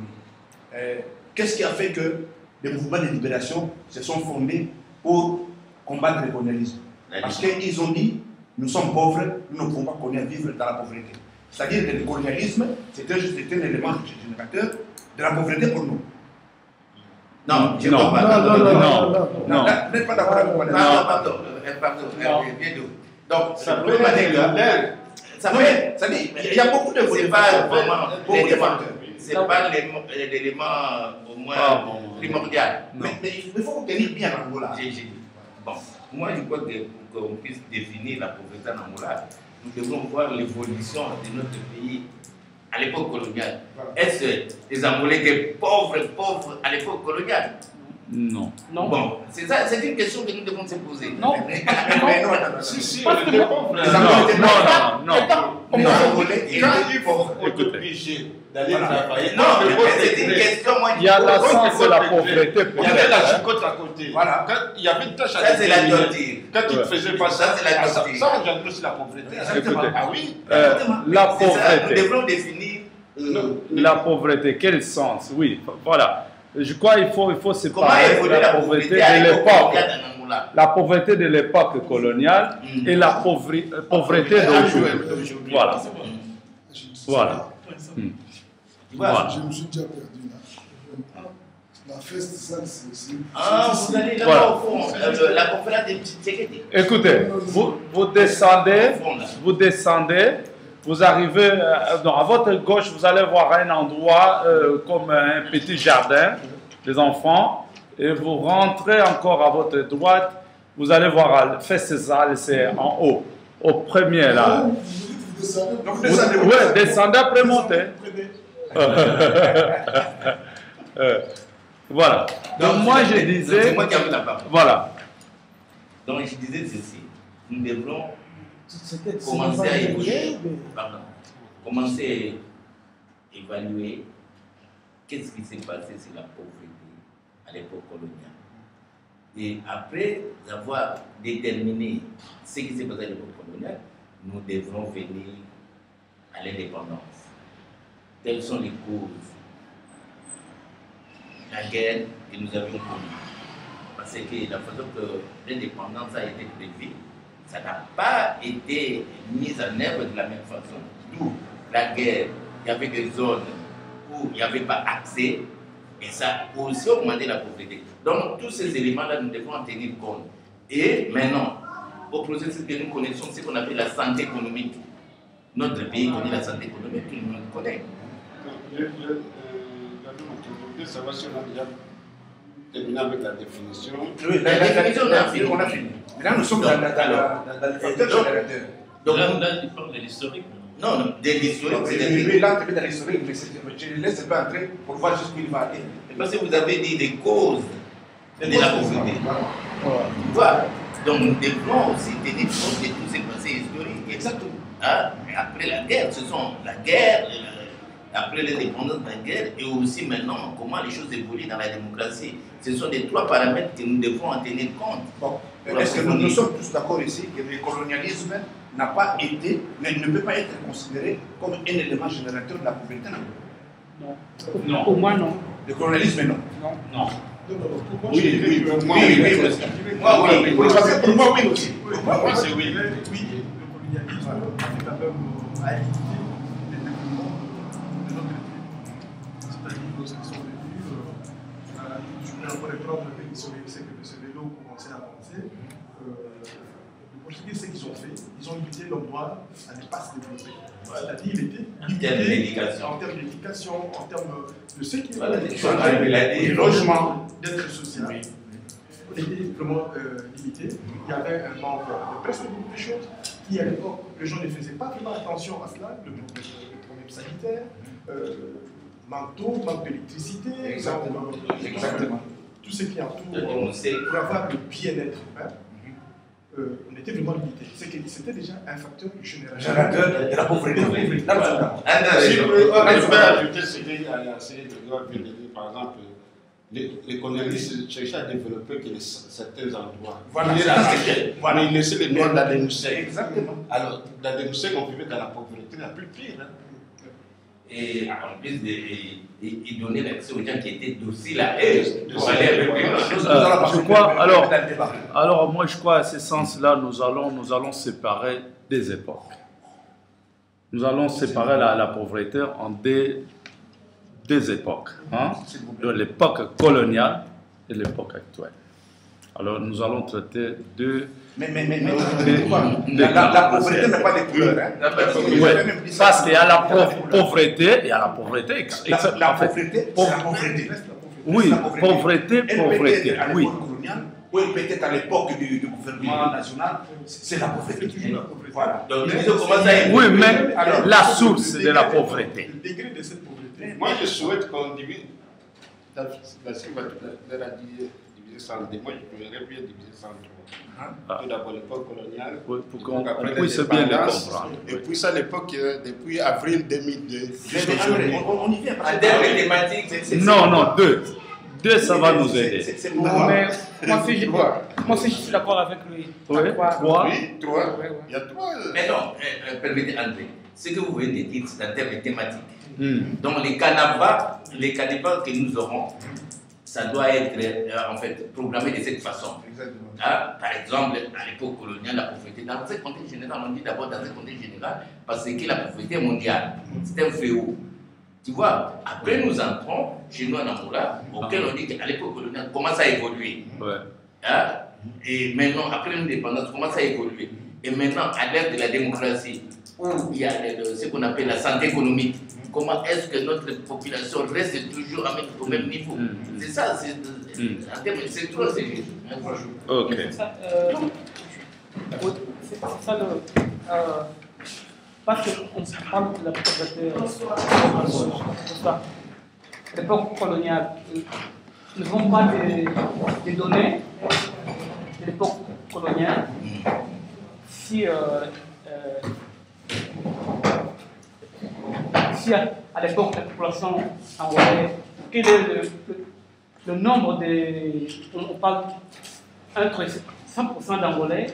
Speaker 2: Qu'est-ce qui a fait que les mouvements de libération se sont fondés pour combattre le colonialisme? Parce qu'ils ont dit, nous sommes pauvres, nous ne pouvons pas vivre dans la pauvreté. C'est-à-dire que le colonialisme, c'était juste un élément générateur de la pauvreté pour nous.
Speaker 1: Non, je ne
Speaker 7: Non.
Speaker 1: pas.
Speaker 7: Non.
Speaker 2: Vous n'êtes pas d'accord avec moi?
Speaker 1: Pardon. Donc,
Speaker 8: Ça
Speaker 1: le
Speaker 8: peut
Speaker 1: problème
Speaker 8: être
Speaker 1: est
Speaker 8: l'air.
Speaker 1: ça
Speaker 2: Oui,
Speaker 1: peut
Speaker 2: ça dit, il y a beaucoup de
Speaker 1: c'est pas vraiment
Speaker 2: beaucoup de
Speaker 1: l'élément.
Speaker 2: facteurs.
Speaker 1: C'est pas l'élément au moins primordial.
Speaker 2: Mais il faut tenir bien l'Angola.
Speaker 1: J'ai dit. Bon, moi je crois que pour qu'on puisse définir la pauvreté en Angola, nous devons voir l'évolution de notre pays à l'époque coloniale. Est-ce que les Angolais étaient pauvres à l'époque coloniale?
Speaker 7: Non.
Speaker 5: Non.
Speaker 1: Bon, c'est ça, c'est une question que nous devons se poser.
Speaker 5: Non.
Speaker 2: Mais non.
Speaker 8: Si, on était pauvres.
Speaker 7: Non.
Speaker 2: Les Angolais
Speaker 8: Quand
Speaker 2: étaient
Speaker 8: il faut
Speaker 2: pauvres.
Speaker 8: obligé d'aller travailler.
Speaker 1: Non, mais c'est une question, moi,
Speaker 7: Il y a la sens de la pauvreté.
Speaker 8: Il y avait la chicotte à côté.
Speaker 2: Voilà.
Speaker 8: Quand il y avait une tâche à
Speaker 1: ça c'est la
Speaker 8: déterminer.
Speaker 1: torture.
Speaker 8: Quand tu ne faisais pas
Speaker 1: Ça,
Speaker 8: ça,
Speaker 1: c'est la
Speaker 8: ça
Speaker 1: torture.
Speaker 8: engendre aussi la pauvreté.
Speaker 7: Écoutez.
Speaker 8: Ah oui.
Speaker 7: La
Speaker 1: C'est ça, nous
Speaker 7: pauvreté.
Speaker 1: devons définir
Speaker 7: La pauvreté, quel sens? Oui, voilà. Je crois qu'il faut
Speaker 1: comment
Speaker 7: séparer
Speaker 1: évoluer
Speaker 7: la pauvreté
Speaker 1: à
Speaker 7: de
Speaker 1: l'époque
Speaker 7: l'époque.
Speaker 1: coloniale en Angola.
Speaker 7: La pauvreté de l'époque coloniale et la pauvreté d'aujourd'hui. Voilà. Voilà. Voilà.
Speaker 3: Je me suis déjà perdu là. La feste, ça, c'est.
Speaker 1: Ah, vous allez là-bas
Speaker 7: Voilà.
Speaker 1: au fond, la conférence des petits Tchékétés.
Speaker 7: Écoutez, vous descendez, vous arrivez, à votre gauche, vous allez voir un endroit comme un petit jardin des enfants. et vous rentrez encore à votre droite, vous allez voir, Festival, c'est en haut, au premier là. Oui, descendez après monter. Voilà. Donc moi je disais.
Speaker 1: C'est moi qui ai la parole.
Speaker 7: Voilà.
Speaker 1: Donc je disais ceci. Nous devrons commencer à évoluer. Pardon. Commencer à évaluer qu'est-ce qui s'est passé sur la pauvreté à l'époque coloniale. Et après avoir déterminé ce qui s'est passé à l'époque coloniale, nous devrons venir à l'indépendance. Quelles sont les causes? La guerre que nous avions connue. Parce que la façon que l'indépendance a été prévue, ça n'a pas été mis en œuvre de la même façon. D'où la guerre, il y avait des zones où il n'y avait pas accès, et ça a aussi augmenté la pauvreté. Donc tous ces éléments-là, nous devons en tenir compte. Et maintenant, au processus que nous connaissons, ce qu'on appelle la santé économique. Notre pays connaît la santé économique, tout le monde connaît.
Speaker 4: Ça va si on a déjà terminé avec la définition.
Speaker 2: Oui, la définition, on a fini. Maintenant, nous sommes dans le facteur générateur.
Speaker 6: Donc là, il parle de l'historique.
Speaker 1: Non, de l'historique.
Speaker 2: Lui, il a entré dans l'historique, mais je ne laisse pas entrer pour voir jusqu'où il va aller.
Speaker 1: Parce que vous avez dit des causes de la pauvreté. Voilà. Donc nous devons aussi tenir compte de tous ces passés historiques.
Speaker 2: Exactement.
Speaker 1: Hein? Après la guerre, ce sont la guerre, après l'indépendance de la guerre, et aussi maintenant comment les choses évoluent dans la démocratie. Ce sont les trois paramètres que nous devons en tenir compte.
Speaker 2: Bon. Est-ce que nous sommes tous d'accord ici que le colonialisme n'a pas été, mais ne peut pas être considéré comme un élément générateur de la pauvreté?
Speaker 5: Non.
Speaker 6: Non.
Speaker 5: Pour moi, non.
Speaker 2: Le colonialisme, non.
Speaker 6: Non.
Speaker 2: Oui, pour moi, oui. Pour moi, oui aussi.
Speaker 3: Pour moi, c'est oui. Oui, le colonialisme a quand même à éviter les développements de notre pays. C'est-à-dire lorsqu'ils sont venus, je peux encore prendre le pays sur ces vélos commençaient à avancer. Le Portugais, ce qu'ils ont fait, ils ont limité leur droit à ne pas se développer. C'est-à-dire, il était limité en termes d'éducation, en termes de ce qui est
Speaker 1: du
Speaker 3: logement, d'être social. Il était vraiment limité. Il y avait un manque de presque beaucoup de choses qui, à l'époque, les gens ne faisaient pas vraiment attention à cela. Le problème sanitaire, manque d'eau, manque d'électricité,
Speaker 2: Exactement.
Speaker 3: tout ce qui entoure pour avoir le bien-être humain. On était vraiment limité. C'était déjà un facteur générateur
Speaker 2: de la pauvreté.
Speaker 4: Si je peux ajouter ce qu'il a essayé de dire, par exemple, les colonialistes cherchaient à développer certains endroits.
Speaker 2: Voilà.
Speaker 4: Mais ils laissaient les Noirs dans des musées.
Speaker 2: Exactement.
Speaker 4: Alors, dans des musées, on vivait dans la pauvreté la plus pire. Hein.
Speaker 1: Et en plus, il donnait l'accès aux gens qui étaient dociles à eux pour aller avec eux.
Speaker 7: Je crois, alors moi je crois à ce sens-là, nous allons séparer des époques. Nous allons séparer la pauvreté en deux époques, hein, de l'époque coloniale et l'époque actuelle. Alors nous allons traiter deux.
Speaker 2: Mais la pauvreté n'a pas de couleur. Hein?
Speaker 7: Oui, parce qu'il y a la pauvreté, il y a la pauvreté.
Speaker 2: La pauvreté, c'est la pauvreté.
Speaker 7: Oui, pauvreté, oui.
Speaker 2: Ou peut-être à l'époque du gouvernement national, c'est la pauvreté. Voilà.
Speaker 1: Donc, comment ça
Speaker 7: oui, mais la source de la pauvreté.
Speaker 3: Le degré de cette pauvreté.
Speaker 4: Moi, je souhaite qu'on divise. La Sylvie a dit diviser sans deux. Moi, je pourrais bien diviser sans trois. Tout d'abord l'époque coloniale.
Speaker 7: Oui, pour qu'on puisse bien le comprendre.
Speaker 8: Et puis ça, l'époque, depuis avril 2002.
Speaker 2: On y vient.
Speaker 1: En termes de thématiques,
Speaker 7: non, deux, ça va nous aider.
Speaker 5: Mais moi, si je suis d'accord avec lui.
Speaker 7: Oui, trois.
Speaker 8: Oui, trois. Il y a trois.
Speaker 1: Mais non, permettez, André, ce que vous venez de dire, c'est en termes de thématiques. Donc, les canevas que nous aurons, ça doit être en fait programmé de cette façon. Par exemple, à l'époque coloniale, la pauvreté, dans ce contexte général, on dit d'abord dans ce contexte général, parce que la pauvreté mondiale, c'est un fléau. Tu vois, après nous entrons chez nous en Angola, auquel on dit qu'à l'époque coloniale, comment ça a évolué. Et maintenant, après l'indépendance, comment ça a évolué. Et maintenant, à l'ère de la démocratie, où il y a ce qu'on appelle la santé économique, comment est-ce que notre population reste toujours au même niveau. C'est ça, en termes de secteur, c'est juste.
Speaker 7: Ok.
Speaker 5: C'est ça, parce qu'on parle de la pauvreté à l'époque coloniale. Nous n'avons pas des données de l'époque coloniale. Si à l'époque la population angolaise, quel est le nombre de... On parle entre 100% d'Angolais,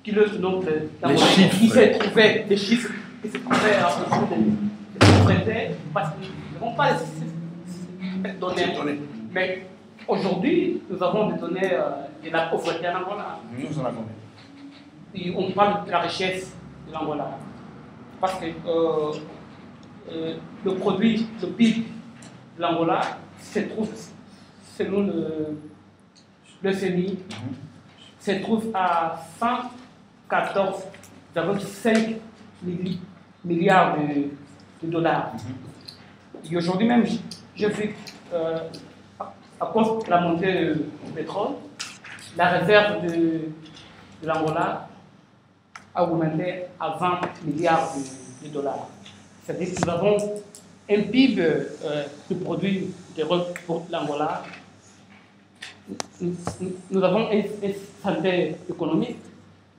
Speaker 5: quel est le nombre d'Angolais qui s'est trouvé, des chiffres qui se trouvaient à propos de pauvreté, parce que nous n'avons pas ces données. Mais aujourd'hui, nous avons des données de la pauvreté en Angola.
Speaker 2: Nous en avons.
Speaker 5: Et on parle de la richesse de l'Angola. Parce que le produit, le PIB de l'Angola se trouve, selon le FMI, se trouve à 114,5 milliards de dollars. Et aujourd'hui même, j'ai vu, à cause de la montée du pétrole, la réserve de l'Angola a augmenté à 20 milliards de dollars. C'est-à-dire que nous avons un PIB de produits pour l'Angola. Nous avons une santé économique,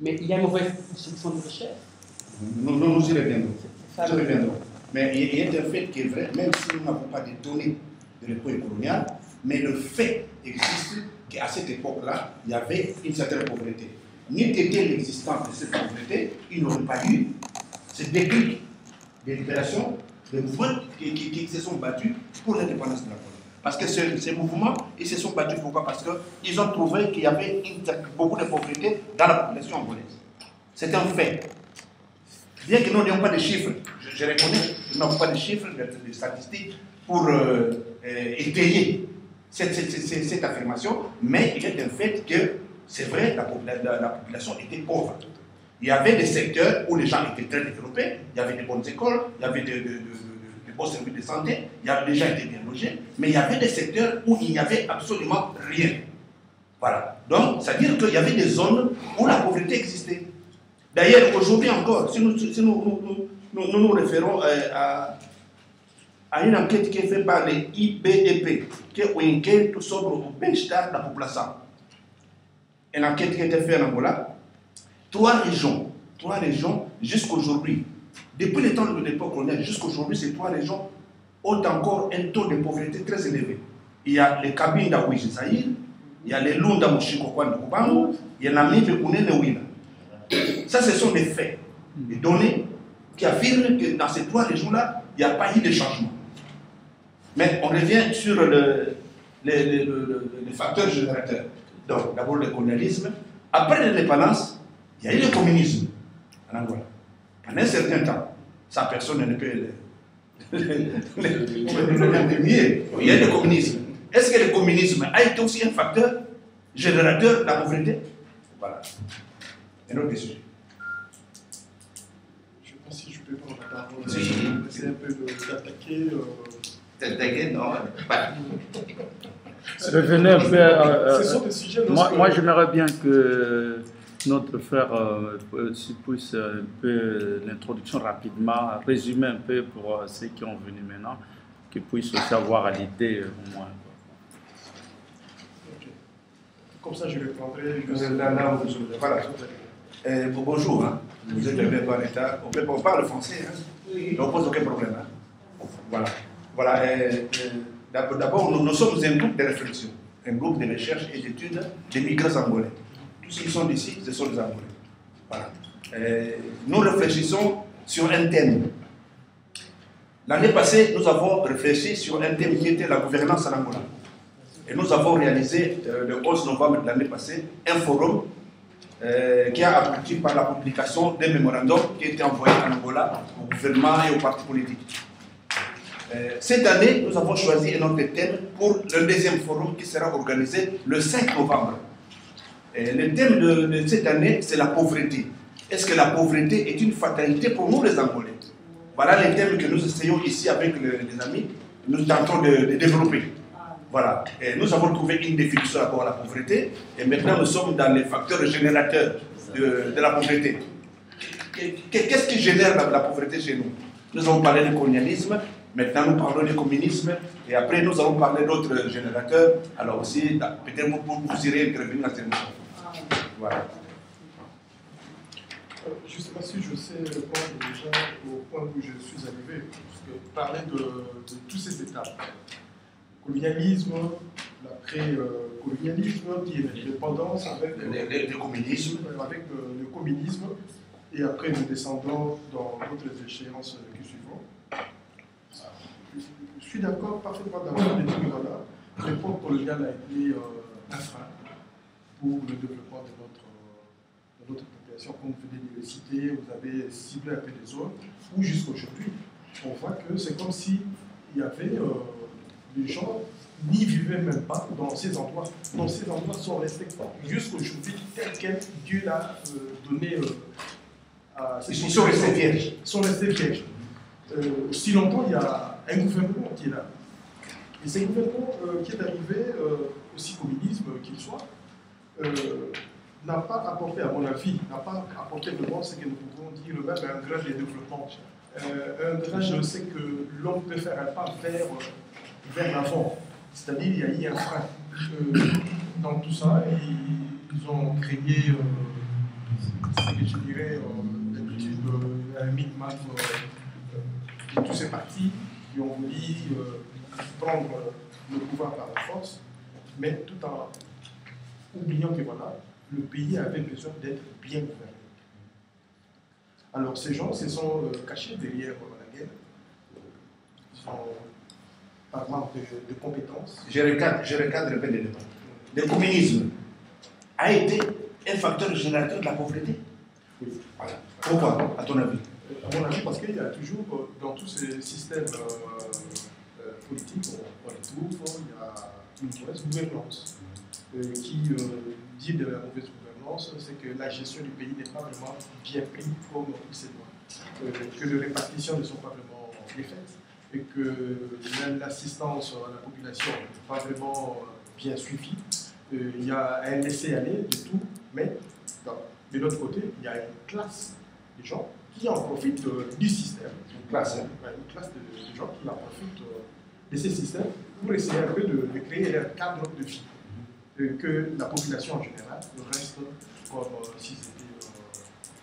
Speaker 5: mais il y a une mauvaise distribution de richesse.
Speaker 2: Nous y reviendrons. Mais il y a un fait qui est vrai, même si nous n'avons pas de données de l'époque coloniale, mais le fait existe qu'à cette époque-là, il y avait une certaine pauvreté. N'était l'existence de cette pauvreté, il n'aurait pas eu ce déclic de libération, des mouvements qui se sont battus pour l'indépendance de la Colombie. Parce que ces mouvements, ils se sont battus pourquoi? Parce qu'ils ont trouvé qu'il y avait beaucoup de pauvreté dans la population angolaise. C'est un fait. Bien que nous n'ayons pas de chiffres, je reconnais que nous n'avons pas de chiffres, de statistiques pour étayer cette affirmation, mais il est un fait que c'est vrai, la population était pauvre. Il y avait des secteurs où les gens étaient très développés, il y avait des bonnes écoles, il y avait de bons services de santé, les gens étaient bien logés, mais il y avait des secteurs où il n'y avait absolument rien. Voilà. Donc, c'est-à-dire qu'il y avait des zones où la pauvreté existait. D'ailleurs, aujourd'hui encore, si nous référons à une enquête qui est faite par les IBEP, qui est une enquête sur le benchmark de la population. Une enquête qui a été faite en Angola, trois régions jusqu'aujourd'hui, depuis le temps de l'époque coloniale jusqu'aujourd'hui, ces trois régions ont encore un taux de pauvreté très élevé. Il y a les Kabinda Ouijisaïr, il y a les Lunda Mushikokwan de Kubango, il y a Namibe Kunene Wina. Ça, ce sont des faits, des données qui affirment que dans ces trois régions-là, il n'y a pas eu de changement. Mais on revient sur les facteurs générateurs. Donc, d'abord le colonialisme. Après l'indépendance, il y a eu le communisme en Angola. Pendant un certain temps, ça personne ne peut le il y a le communisme. Est-ce que le communisme a été aussi un facteur générateur de la pauvreté? Voilà. Un autre sujet.
Speaker 3: Je ne sais pas si je peux prendre la parole.
Speaker 1: Oui.
Speaker 3: C'est un peu d'attaquer.
Speaker 1: T'attaquer, non, pas.
Speaker 7: Revenez un peu.
Speaker 3: Ce sont des sujets.
Speaker 7: Moi j'aimerais bien que notre frère puisse un peu l'introduction rapidement, résumer un peu pour ceux qui ont venu maintenant, qu'ils puissent aussi avoir l'idée au moins.
Speaker 3: Okay. Comme ça, je le prendrai.
Speaker 2: Voilà. Bonjour, hein. Vous êtes le en état. On parle français, hein. Donc on pose aucun problème. Hein. Voilà. D'abord, nous sommes un groupe de réflexion, un groupe de recherche et d'études des migrants angolais. Tous ceux qui sont d'ici, ce sont des Angolais. Voilà. Nous réfléchissons sur un thème. L'année passée, nous avons réfléchi sur un thème qui était la gouvernance en Angola. Et nous avons réalisé, le 11 novembre de l'année passée, un forum qui a abouti par la publication d'un mémorandum qui a été envoyé en Angola au gouvernement et aux partis politiques. Cette année, nous avons choisi un autre thème pour le deuxième forum qui sera organisé le 5 novembre. Le thème de cette année, c'est la pauvreté. Est-ce que la pauvreté est une fatalité pour nous les Angolais? Voilà les thèmes que nous essayons ici avec les amis, nous tentons de développer. Voilà. Et nous avons trouvé une définition à la pauvreté, et maintenant nous sommes dans les facteurs générateurs de la pauvreté. Qu'est-ce qui génère la pauvreté chez nous? Nous avons parlé du colonialisme, maintenant nous parlons du communisme, et après nous allons parler d'autres générateurs. Alors aussi, peut-être vous irez intervenir dans cette émission. Voilà.
Speaker 3: Je ne sais pas si je sais répondre déjà au point où je suis arrivé, parce que parler de toutes ces étapes, le colonialisme, l'après-colonialisme, qui est l'indépendance avec
Speaker 2: le communisme.
Speaker 3: Avec le communisme, et après nous descendons dans d'autres échéances qui suivront. Je suis d'accord parfaitement d'accord de dire que voilà, l'époque coloniale a été un frein pour le développement de notre population. Comme vous venez de le citer, vous avez ciblé un peu des zones où jusqu'aujourd'hui, on voit que c'est comme s'il y avait les gens n'y vivaient même pas dans ces endroits. Donc ces endroits sont restés jusqu'aujourd'hui tels quels Dieu l'a donné.
Speaker 2: Ils sont restés vierges.
Speaker 3: Ils sont restés vierges. Si longtemps, il y a un gouvernement qui est là. Et ce gouvernement qui est arrivé, aussi communisme qu'il soit, n'a pas apporté, à mon avis, n'a pas apporté vraiment ce que nous pouvons dire même un grain de développement. Un grain, je sais que l'homme peut faire un pas vers l'avant. C'est-à-dire qu'il y a eu un frein. Dans tout ça, ils ont créé, ce que je dirais, un minimum de tous ces partis qui ont voulu prendre le pouvoir par la force, mais tout en oubliant que voilà, le pays avait besoin d'être bien gouverné. Alors ces gens se sont cachés derrière la guerre, par manque de compétences.
Speaker 2: Je recadre un peu les débats. Le communisme a été un facteur générateur de la pauvreté.
Speaker 3: Oui.
Speaker 2: Voilà. Pourquoi, à ton avis?
Speaker 3: À mon avis, parce qu'il y a toujours, dans tous ces systèmes politiques, on les trouve, il y a une mauvaise gouvernance. Qui dit de la mauvaise gouvernance, c'est que la gestion du pays n'est pas vraiment bien prise comme il se doit. Que les répartitions ne sont pas vraiment bien faites, et que l'assistance à la population n'est pas vraiment bien suivie. Il y a un laisser-aller de tout, mais de l'autre côté, il y a une classe de gens qui en profitent du système.
Speaker 2: Une classe
Speaker 3: de gens qui en profitent de ces systèmes pour essayer un peu de créer un cadre de vie. Que la population en général reste comme s'ils étaient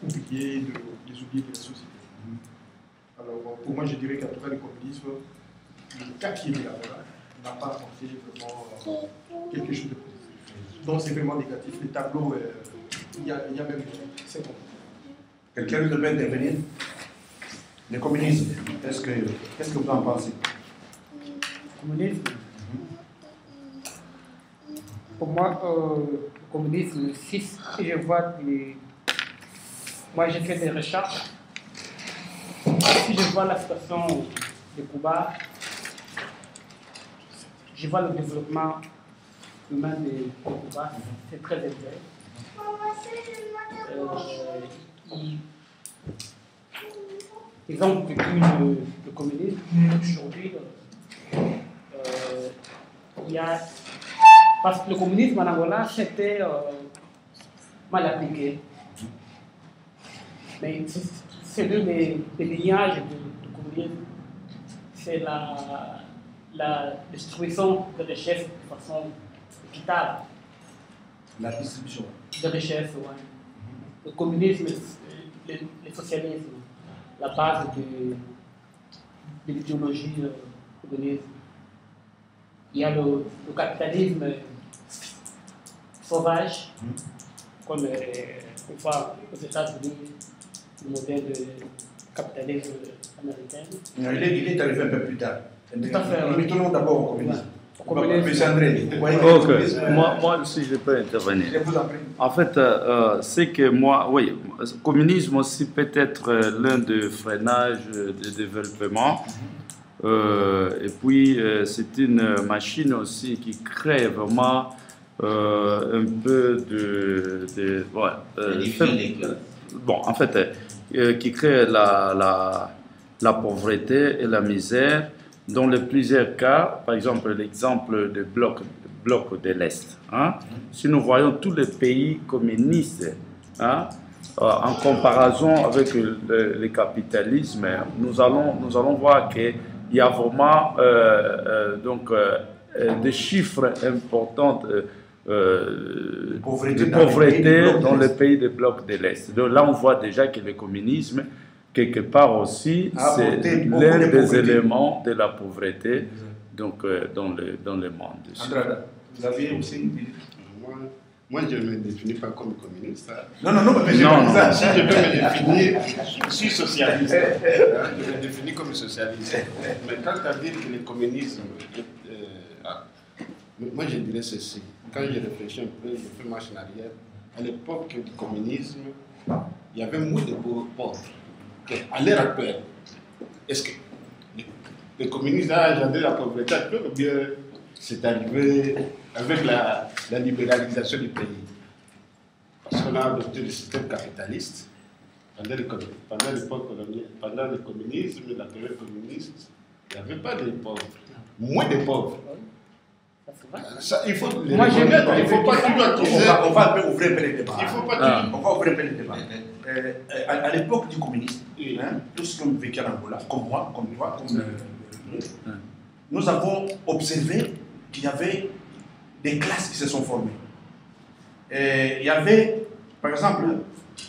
Speaker 3: oubliés, les oubliés de la société. Alors, pour moi, je dirais qu'en tout cas, le communisme, le cas qui est là, n'a pas apporté vraiment quelque chose de positif. Donc, c'est vraiment négatif. Les tableaux, il y a même 50 ans.
Speaker 2: Quelqu'un devait intervenir? Le communisme, qu'est-ce que vous en pensez?
Speaker 5: Le communisme, pour moi, le communisme, si je vois moi j'ai fait des recherches, si je vois la situation de Cuba, je vois le développement humain de Cuba, c'est très élevé. Ils ont vécu le communisme. Aujourd'hui, il y a... Parce que le communisme en Angola, c'était mal appliqué. Mais c'est l'un des lignages du communisme. C'est la distribution de richesses de façon équitable. La distribution de richesses, oui. Le communisme, le socialisme, la base de l'idéologie communiste. Il y a le capitalisme sauvage, comme on voit aux États-Unis, le modèle de capitalisme américain.
Speaker 2: Il est arrivé un peu plus tard.
Speaker 5: Tout à fait.
Speaker 2: Nous tournons d'abord au communisme.
Speaker 7: Moi aussi, je peux intervenir. En fait, c'est que moi, oui, le communisme aussi peut être l'un des freinages de développement. Et puis, c'est une machine aussi qui crée vraiment un peu bon, en fait, qui crée la pauvreté et la misère. Dans les plusieurs cas, par exemple l'exemple du bloc de l'Est. Hein, si nous voyons tous les pays communistes, hein, en comparaison avec le capitalisme, nous allons voir qu'il y a vraiment des chiffres importants de pauvreté dans les pays du bloc de l'Est. Donc là, on voit déjà que le communisme, quelque part aussi, c'est l'un des éléments de la pauvreté donc, dans le monde.
Speaker 2: Andrada, vous aviez aussi une idée?
Speaker 4: Moi, je ne me définis pas comme communiste.
Speaker 2: Non, mais
Speaker 4: si je peux me définir, je suis socialiste. Je me définis comme socialiste. Mais quand tu as dit que le communisme, moi je dirais ceci. Quand je réfléchis un peu, je fais marche en arrière. À l'époque du communisme, il y avait moins de pauvres qu'à l'heure actuelle. Est-ce que le communisme a engendré la pauvreté actuelle ou bien c'est arrivé avec la libéralisation du pays? Parce qu'on a adopté le système capitaliste pendant le communisme, la période communiste, il n'y avait pas de pauvres, moins de pauvres. Ça, il faut les reconnaître, il ne faut pas toujours accuser.
Speaker 2: On va ouvrir un peu le débat.
Speaker 4: Il faut pas
Speaker 2: On va ouvrir un peu le débat. À l'époque du communisme, tous ceux qui ont vécu en Angola, comme moi, comme toi, nous avons observé qu'il y avait des classes qui se sont formées. Il y avait, par exemple,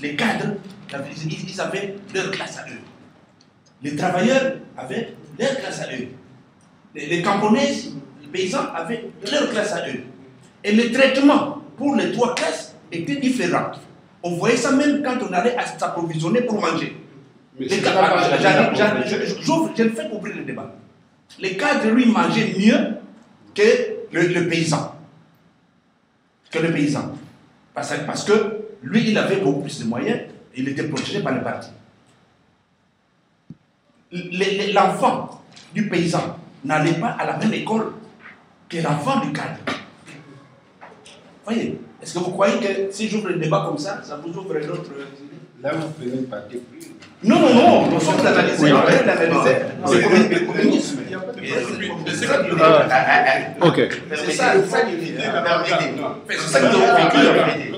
Speaker 2: les cadres, ils avaient leur classe à eux. Les travailleurs avaient leur classe à eux. Les camponais, les paysans avaient leur classe à eux. Et le traitement pour les trois classes était différent. On voyait ça même quand on allait s'approvisionner pour manger. Je ne fais qu'ouvrir le débat. Les cadres, lui, mangeaient mieux que le paysan. Parce que lui, il avait beaucoup plus de moyens, il était protégé par les partis. L'enfant du paysan n'allait pas à la même école que l'enfant du cadre. Voyez, est-ce que vous croyez que si j'ouvre le débat comme ça vous ouvre d'autres idées?
Speaker 4: Là, vous prenez le parti pris.
Speaker 2: Non, nous sommes analysés. C'est comme le communisme.
Speaker 7: Ok.
Speaker 2: C'est ça qui est C'est ça qui est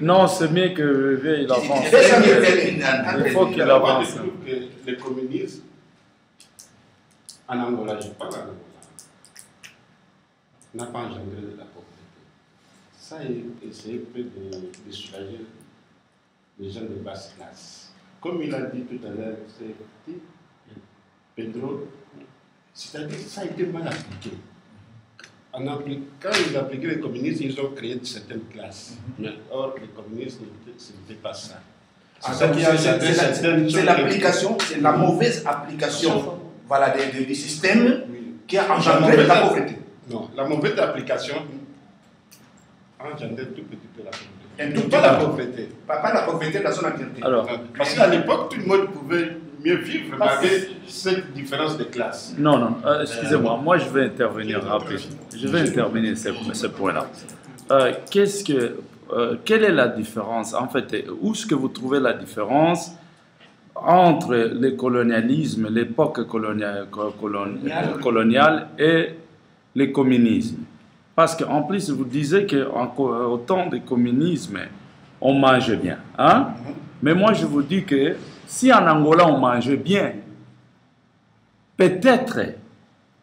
Speaker 7: Non, c'est mieux que il avance. Il faut qu'il avance.
Speaker 4: Le communisme, en Angola, je parle en Angola, n'a pas engendré de la pauvreté. Ça a essayé de soulager les gens de basse classe. Comme il a dit tout à l'heure, c'est Pedro, c'est-à-dire que ça a été mal appliqué. Quand ils appliquaient le communisme, ils ont créé certaines classes. Mais or, le communisme, ce n'était pas ça.
Speaker 2: C'est l'application, c'est la mauvaise application du système qui a engendré la pauvreté.
Speaker 4: Non, la mauvaise application a engendré tout petit peu la pauvreté.
Speaker 2: Pas la pauvreté. Pas la pauvreté dans son entièreté.
Speaker 4: Parce qu'à l'époque, tout le monde pouvait mieux vivre malgré cette différence de classe.
Speaker 7: Non, excusez-moi, moi je vais intervenir rapidement. Je vais intervenir ce point-là. Quelle est la différence, en fait, où est-ce que vous trouvez la différence entre le colonialisme, l'époque coloniale et le communisme? Parce qu'en plus, vous disiez qu'au temps du communisme, on mangeait bien. Hein? Mais moi, je vous dis que si en Angola, on mangeait bien, peut-être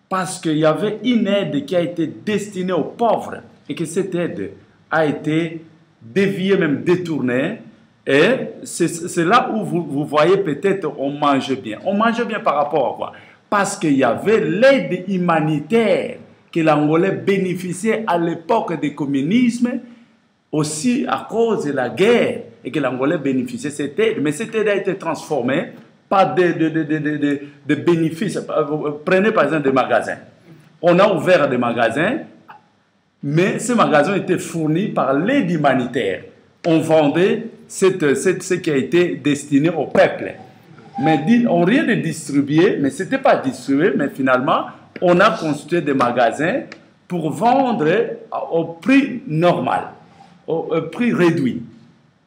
Speaker 7: parce qu'il y avait une aide qui a été destinée aux pauvres et que cette aide a été déviée, même détournée. Et c'est là où vous voyez peut-être on mange bien. On mange bien par rapport à quoi? Parce qu'il y avait l'aide humanitaire que l'Angolais bénéficiait à l'époque du communisme, aussi à cause de la guerre, et que l'Angolais bénéficiait de cette aide. Mais cette aide a été transformée par des bénéfices. Prenez par exemple des magasins. On a ouvert des magasins, mais ces magasins étaient fournis par l'aide humanitaire. On vendait ce qui a été destiné au peuple. Mais on rien de distribué, mais ce n'était pas distribué, mais finalement, on a construit des magasins pour vendre au prix normal, au prix réduit.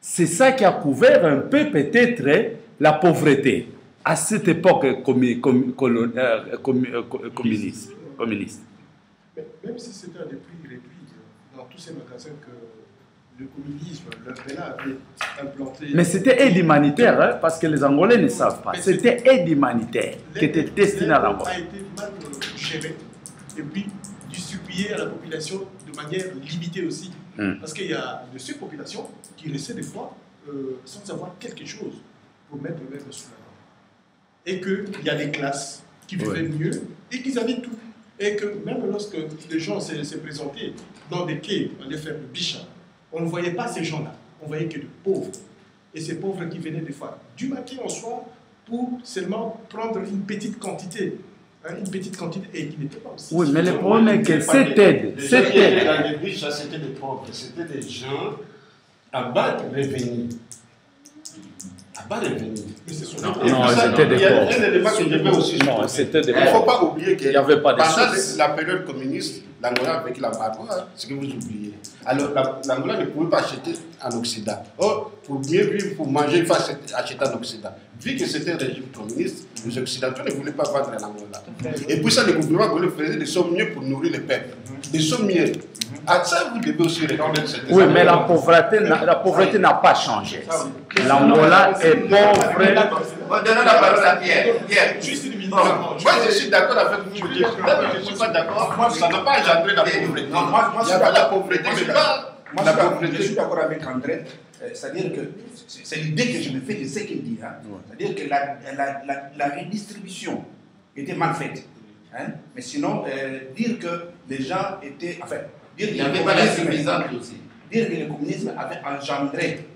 Speaker 7: c'est ça qui a couvert un peu peut-être la pauvreté à cette époque communiste.
Speaker 3: Mais même si c'était à des prix réduits, dans tous ces magasins que le communisme, l'Angola avait implanté.
Speaker 7: Mais c'était aide humanitaire, hein, parce que les Angolais ne savent pas. C'était aide humanitaire qui était destinée à l'Angola.
Speaker 3: A été mal géré et puis distribué à la population de manière limitée aussi. Parce qu'il y a de ces populations qui restaient des fois sans avoir quelque chose pour mettre le maître sous la table. Et qu'il y a des classes qui vivaient mieux et qu'ils avaient tout. Et que même lorsque les gens se présentaient dans des quais, on allait faire le bichat, on ne voyait pas ces gens-là, on voyait que de pauvres. Et ces pauvres qui venaient des fois du matin au soir pour seulement prendre une petite quantité. Une petite quantité et qui n'était pas aussi.
Speaker 7: Oui, mais le problème est que cette aide.
Speaker 4: Dans les bichas, c'était des pauvres, c'était des gens à bas de revenus. À bas de revenus.
Speaker 7: Non, c'était des pauvres.
Speaker 4: Il y a un élément que je veux aussi.
Speaker 7: Non, c'était des
Speaker 4: pauvres. Il ne faut pas oublier qu'il
Speaker 7: n'y avait pas de
Speaker 4: pendant la période communiste, l'Angola avec l'embargo, ce que vous oubliez. Alors, l'Angola ne pouvait pas acheter en Occident. Or, pour bien vivre, pour manger, il faut acheter en Occident. Vu que c'était un régime communiste, les Occidentaux ne voulaient pas vendre l'Angola. Et puis ça, le gouvernement angolais faisait des sommes mieux pour nourrir le peuple. Des sommes mieux. À ça, vous devez aussi reconnaître cette.
Speaker 7: Oui, mais la pauvreté n'a pas changé. L'Angola est pauvre.
Speaker 1: Donnons la parole à Pierre. Pierre.
Speaker 3: Juste une minute.
Speaker 4: Moi, je suis d'accord avec vous. Je ne suis pas d'accord. Ça n'a pas engendré la pauvreté.
Speaker 2: Moi,
Speaker 4: Il y a pas la pauvreté, mais pas la pauvreté.
Speaker 2: Je suis d'accord avec André. C'est-à-dire que c'est l'idée que je me fais de ce qu'il dit. Hein. C'est-à-dire que la redistribution était mal faite. Hein. Mais sinon, dire que les gens étaient. Enfin, dire
Speaker 1: Il n'y avait pas la suffisante aussi.
Speaker 2: Dire que le communisme avait engendré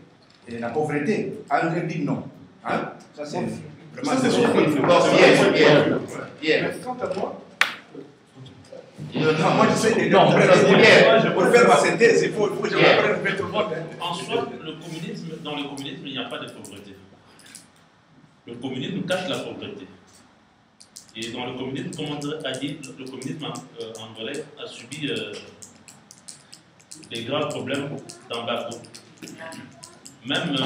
Speaker 2: la pauvreté. André dit non. Hein. Ça, c'est vraiment.
Speaker 3: Ça, c'est
Speaker 1: Pierre.
Speaker 3: Quant à moi.
Speaker 2: Non, moi je sais que pour faire ma synthèse, il faut que je m'apprenne tout le monde.
Speaker 6: En soi, dans le communisme, il n'y a pas de pauvreté. Le communisme cache la pauvreté. Et dans le communisme, comme André a dit, le communisme angolais a subi des graves problèmes d'embargo. Même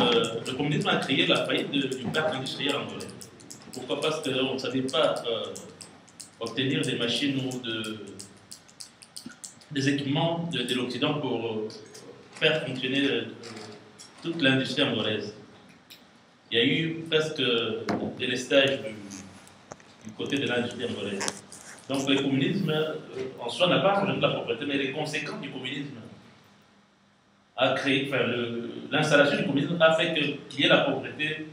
Speaker 6: le communisme a créé la faillite du parc industriel angolais. Pourquoi? Parce qu'on ne savait pas obtenir des machines ou des équipements de l'Occident pour faire fonctionner toute l'industrie angolaise. Il y a eu presque des lestages du côté de l'industrie angolaise. Donc le communisme, en soi, n'a pas changé de la pauvreté, mais les conséquences du communisme a créé, enfin, l'installation du communisme a fait qu'il y ait la pauvreté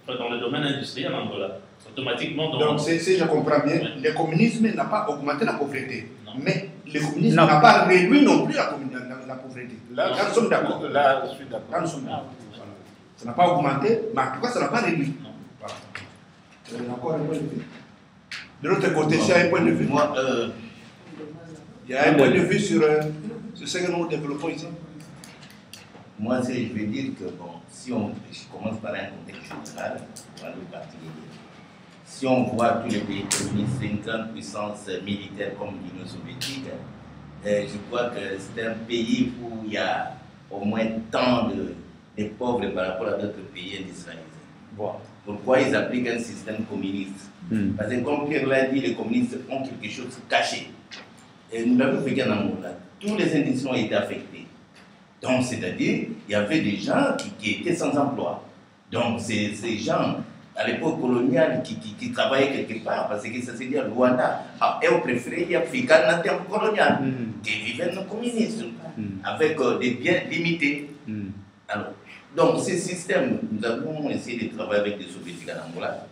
Speaker 6: dans le domaine industriel en Angola. Automatiquement.
Speaker 2: Donc, si je comprends bien, le communisme n'a pas augmenté la pauvreté, mais le communisme n'a pas réduit non plus la pauvreté. Là, nous sommes d'accord.
Speaker 4: Là, je suis d'accord.
Speaker 2: Là, nous sommes d'accord. Ça n'a pas augmenté, mais en tout cas, ça n'a pas réduit. Voilà. Il y a encore un point de vue. De l'autre côté, il y a un point de vue.
Speaker 1: Moi,
Speaker 2: il y a un point de vue sur ce que nous développons ici.
Speaker 1: Moi, je veux dire que, bon, si on commence par un contexte général, on va le particulier. Si on voit tous les pays communistes, c'est une grande puissance militaire comme l'Union soviétique, je crois que c'est un pays où il y a au moins tant de pauvres par rapport à d'autres pays industrialisés.
Speaker 7: Voilà.
Speaker 1: Pourquoi ils appliquent un système communiste? Parce que comme Pierre l'a dit, les communistes ont quelque chose caché. Et nous l'avons vécu en Angola. Tous les industries ont été affectés. Donc, c'est-à-dire, il y avait des gens qui étaient sans emploi. Donc, ces gens, à l'époque coloniale, qui travaillaient quelque part, parce que ça s'est dit à Rwanda, et on préférait y appliquer un terme colonial, qui vivaient dans le communisme, avec des biens limités. Alors, donc, ce système, nous avons essayé de travailler avec des soviétiques en Angola.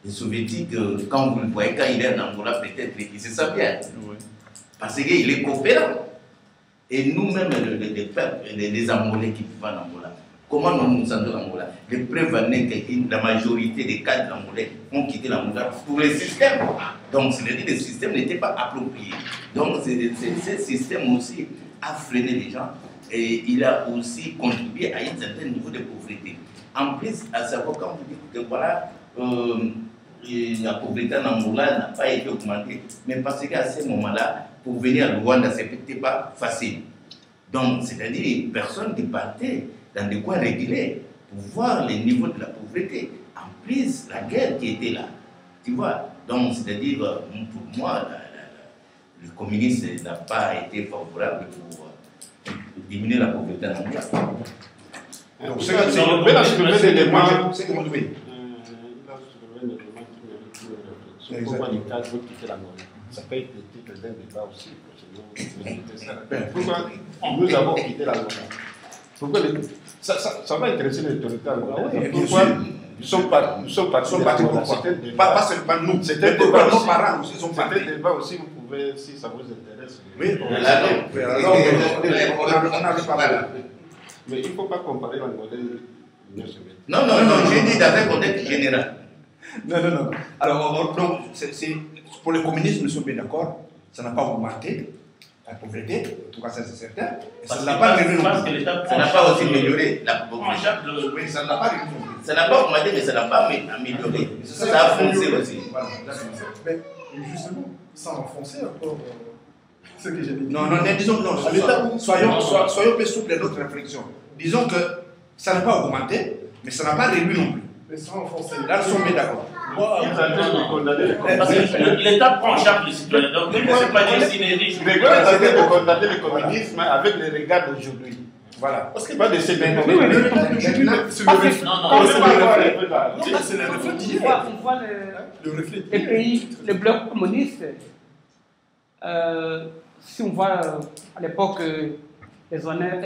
Speaker 1: Les soviétiques, quand vous le voyez, quand il est en Angola, peut-être, il se sent bien. Parce qu'il est coopérant. Et nous-mêmes, les Angolais qui vivent en Angola, comment nous nous sentons en Angola? Les preuves en est que la majorité des cadres angolais ont quitté l'Angola pour le système. Donc, c'est-à-dire que le système n'était pas approprié. Donc, ce système aussi a freiné les gens et il a aussi contribué à un certain niveau de pauvreté. En plus, à savoir, quand vous dites que voilà, la pauvreté en Angola n'a pas été augmentée, mais parce qu'à ce moment-là, pour venir à Rwanda, ce n'était pas facile. Donc, c'est-à-dire, personne qui partait dans des coins réguliers pour voir le niveau de la pauvreté. En plus, la guerre qui était là, tu vois. Donc, c'est-à-dire, pour moi, le communisme n'a pas été favorable pour diminuer la pauvreté en Angola.
Speaker 8: Donc, c'est un élément.
Speaker 4: Pourquoi les cadres veulent quitter l'Angola? Ça peut être le titre d'un débat aussi. Pourquoi nous avons quitté l'Angola? Pourquoi ça va intéresser les autorités angolaises. Pourquoi nous sommes partis pourquoi?
Speaker 2: Pas seulement nous,
Speaker 4: c'était
Speaker 2: nos parents aussi sont partis.
Speaker 4: C'était débat aussi, vous pouvez, si ça vous intéresse.
Speaker 2: Oui, on a parlé.
Speaker 4: Mais il ne faut pas comparer l'Angola et l'Union soviétique.
Speaker 1: Non, j'ai dit dans un contexte général.
Speaker 2: Non. Alors, donc, pour le communisme, nous sommes bien d'accord, ça n'a pas augmenté la pauvreté, en tout cas ça c'est certain. Ça n'a pas réglé
Speaker 1: ça n'a pas aussi amélioré la pauvreté.
Speaker 2: Oui, ça n'a pas réglé.
Speaker 1: Ça n'a pas augmenté, mais ça n'a pas amélioré. Ça a foncé aussi.
Speaker 3: Mais justement, ça a enfoncé encore ce que j'ai dit.
Speaker 2: Non, disons, non, soyons plus souples dans notre réflexion. Disons que ça n'a pas augmenté, mais ça n'a pas réduit non plus.
Speaker 3: Mais ça a enfoncé.
Speaker 2: Là, nous sommes bien d'accord.
Speaker 6: Parce que l'État prend en charge les citoyens. Donc, ne c'est pas dire s'il est riche.
Speaker 4: Vous êtes de condamner le communisme avec les regards d'aujourd'hui. Voilà. Parce que pas de ces mêmes.
Speaker 3: Oui, mais le regard d'aujourd'hui, c'est le reflet.
Speaker 6: Non,
Speaker 3: c'est le reflet d'hier.
Speaker 5: On voit les pays, le bloc communiste, si on voit à l'époque les années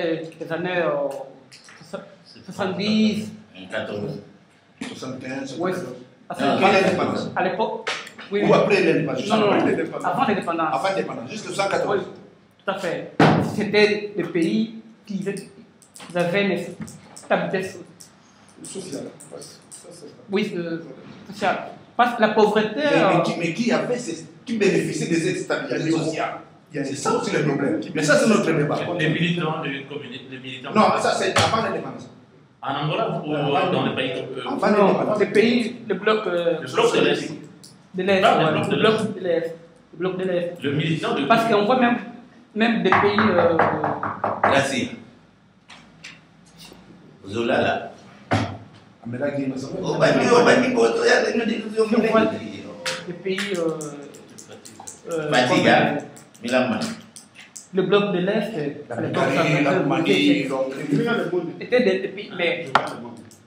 Speaker 5: 70,
Speaker 2: 75,
Speaker 5: oui, à l'époque, oui,
Speaker 2: ou après l'indépendance.
Speaker 5: Non, avant l'indépendance.
Speaker 2: Avant l'indépendance, jusqu'en 114.
Speaker 5: Oui, tout à fait. C'était des pays qui avaient une stabilité
Speaker 3: sociale.
Speaker 5: Oui, sociale. Parce que la pauvreté.
Speaker 2: Mais qui bénéficie de cette stabilité sociale? C'est ça aussi le problème. Mais ça, c'est notre débat.
Speaker 6: Les militants, les militants.
Speaker 2: Non, ça, c'est avant l'indépendance.
Speaker 6: En Angola ou dans les pays
Speaker 5: non, les pays, le bloc
Speaker 6: de l'Est.
Speaker 5: De l'Est, le bloc de l'Est. Le bloc de l'Est.
Speaker 6: Le militant de.
Speaker 5: Parce qu'on voit même des pays.
Speaker 1: Merci. Zola là.
Speaker 2: Mais là, il
Speaker 1: on va
Speaker 5: des pays.
Speaker 1: Fatiga, Milan. Le
Speaker 5: bloc de l'Est, à l'époque, était des pays. Mais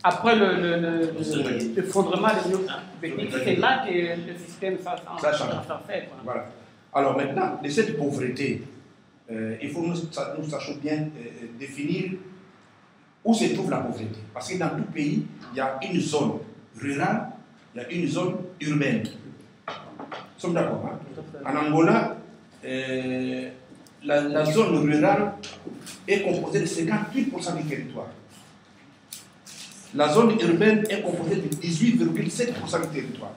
Speaker 5: après l'effondrement de l'Union soviétique, c'est là que le système ça fait.
Speaker 2: Voilà. Alors maintenant, de cette pauvreté, il faut que nous sachions bien définir où se trouve la pauvreté. Parce que dans tout pays, il y a une zone rurale, il y a une zone urbaine. Nous sommes d'accord, hein? En Angola, la zone rurale est composée de 58% du territoire. La zone urbaine est composée de 18,7% du territoire.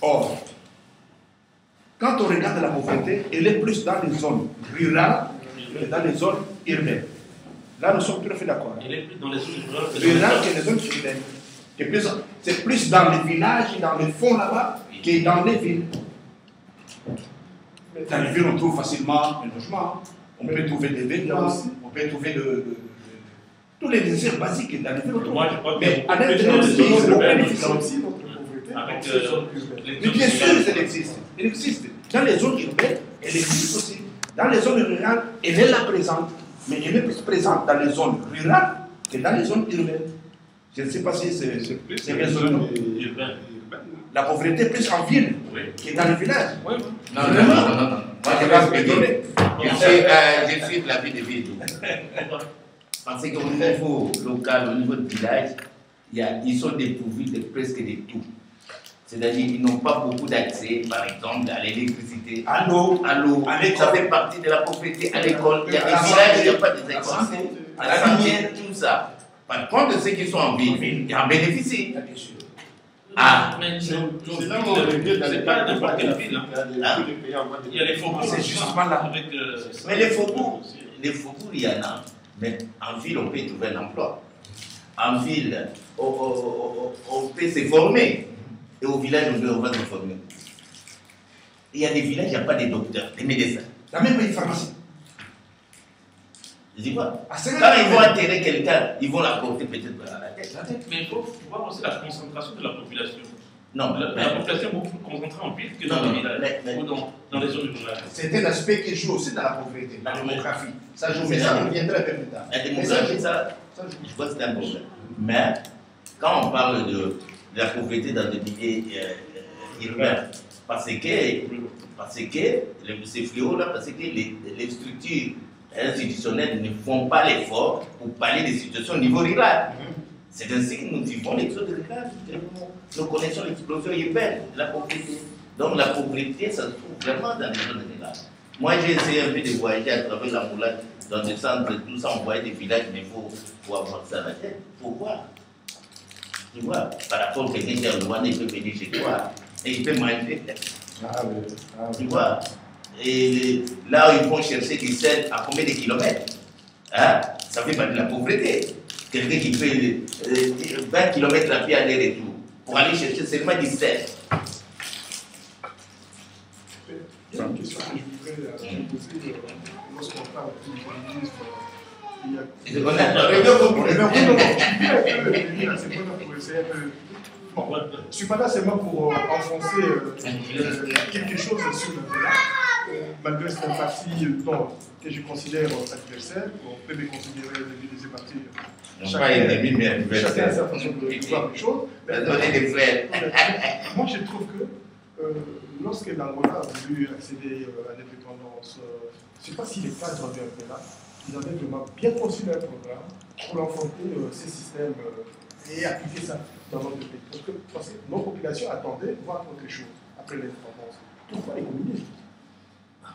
Speaker 2: Or, quand on regarde la pauvreté, elle est plus dans les zones rurales que dans les zones urbaines. Là, nous sommes tout à fait d'accord.
Speaker 6: Elle est plus dans les zones
Speaker 2: rurales que les zones urbaines. C'est plus dans les villages, dans les fonds là-bas, que dans les villes. Dans les villes, on trouve facilement un logement, on peut trouver des vêtements, on peut trouver tous les désirs basiques dans les villes.
Speaker 6: Moi, je crois que
Speaker 2: mais à l'intérieur du pays, c'est beaucoup difficile. Mais bien sûr, elle existe. Elle existe. Dans les zones urbaines, elle existe aussi. Dans les zones rurales, elle est là présente. Mais elle est plus présente dans les zones rurales que dans les zones urbaines. Je ne sais pas si c'est raisonnable. La pauvreté est plus en ville que dans les villages.
Speaker 1: Non. Moi, je vais expliquer. Je suis de la vie de ville. Parce qu'au niveau local, au niveau du village, ils sont dépourvus de presque de tout. C'est-à-dire qu'ils n'ont pas beaucoup d'accès, par exemple, à l'électricité, à l'eau, ça fait partie de la pauvreté, à l'école. Il y a des villages, il n'y a pas d'école, à la santé, tout ça. Par contre, ceux qui sont en ville, ils en bénéficient. Ah,
Speaker 6: mais c'est pas n'importe quelle ville. Il y a les faubourgs,
Speaker 2: c'est justement là.
Speaker 1: Mais les faubourgs, il y en a. Mais en ville, on peut trouver un emploi. En ville, on peut se former. Et au village, on va se former. Il y a des villages, il n'y a pas de docteurs, des médecins.
Speaker 2: Il n'y a même pas une pharmacie.
Speaker 1: Les Ivoiriens.
Speaker 2: À
Speaker 1: Quand ils vont enterrer quelqu'un, ils vont la porter peut-être à la tête.
Speaker 6: Mais il faut voir aussi la concentration de la population.
Speaker 1: Non,
Speaker 6: la population est beaucoup plus concentrée en ville que dans les villages ou dans les zones rurales.
Speaker 2: C'est un aspect qui joue aussi dans la pauvreté, la démographie. Ça joue, mais ça reviendra un peu plus tard.
Speaker 1: La démographie, ça, je crois que c'est un problème. Mais quand on parle de la pauvreté dans des milieux urbains, parce que ces fléaux-là, parce que les structures institutionnelles ne font pas l'effort pour parler des situations au niveau rural. C'est ainsi que nous vivons l'exode rural. Nous connaissons l'explosion urbaine de la pauvreté. Donc la pauvreté, ça se trouve vraiment dans les zones rurales. Moi, j'ai essayé un peu de voyager à travers la Moulade, dans le centre, tout ça, on voyait des villages, mais il faut avoir ça à la tête. Il faut voir. Tu vois, par rapport à quelqu'un qui est en Rwanda, il peut venir chez toi et il peut manger. Tu vois. Et là où ils vont chercher des scènes à combien de kilomètres, hein? Ça fait pas de la pauvreté. Quelqu'un qui fait 20 km à pied aller-retour pour aller chercher seulement 17.
Speaker 3: Il y a une question que je voudrais poser lorsqu'on parle du communisme. Il y a je ne suis pas là seulement pour enfoncer quelque chose sur le terrain, malgré ce parti que je considère adversaire. On peut me considérer des partis. Chacun a sa façon de voir les choses. Moi, je trouve que lorsque l'Angola a voulu accéder à l'indépendance, je ne sais pas si les cadres avaient un peu là, ils avaient vraiment bien conçu un programme pour affronter ces systèmes et appliquer ça dans notre pays. Parce que nos populations attendaient voir autre chose après l'indépendance. Pourquoi les communistes?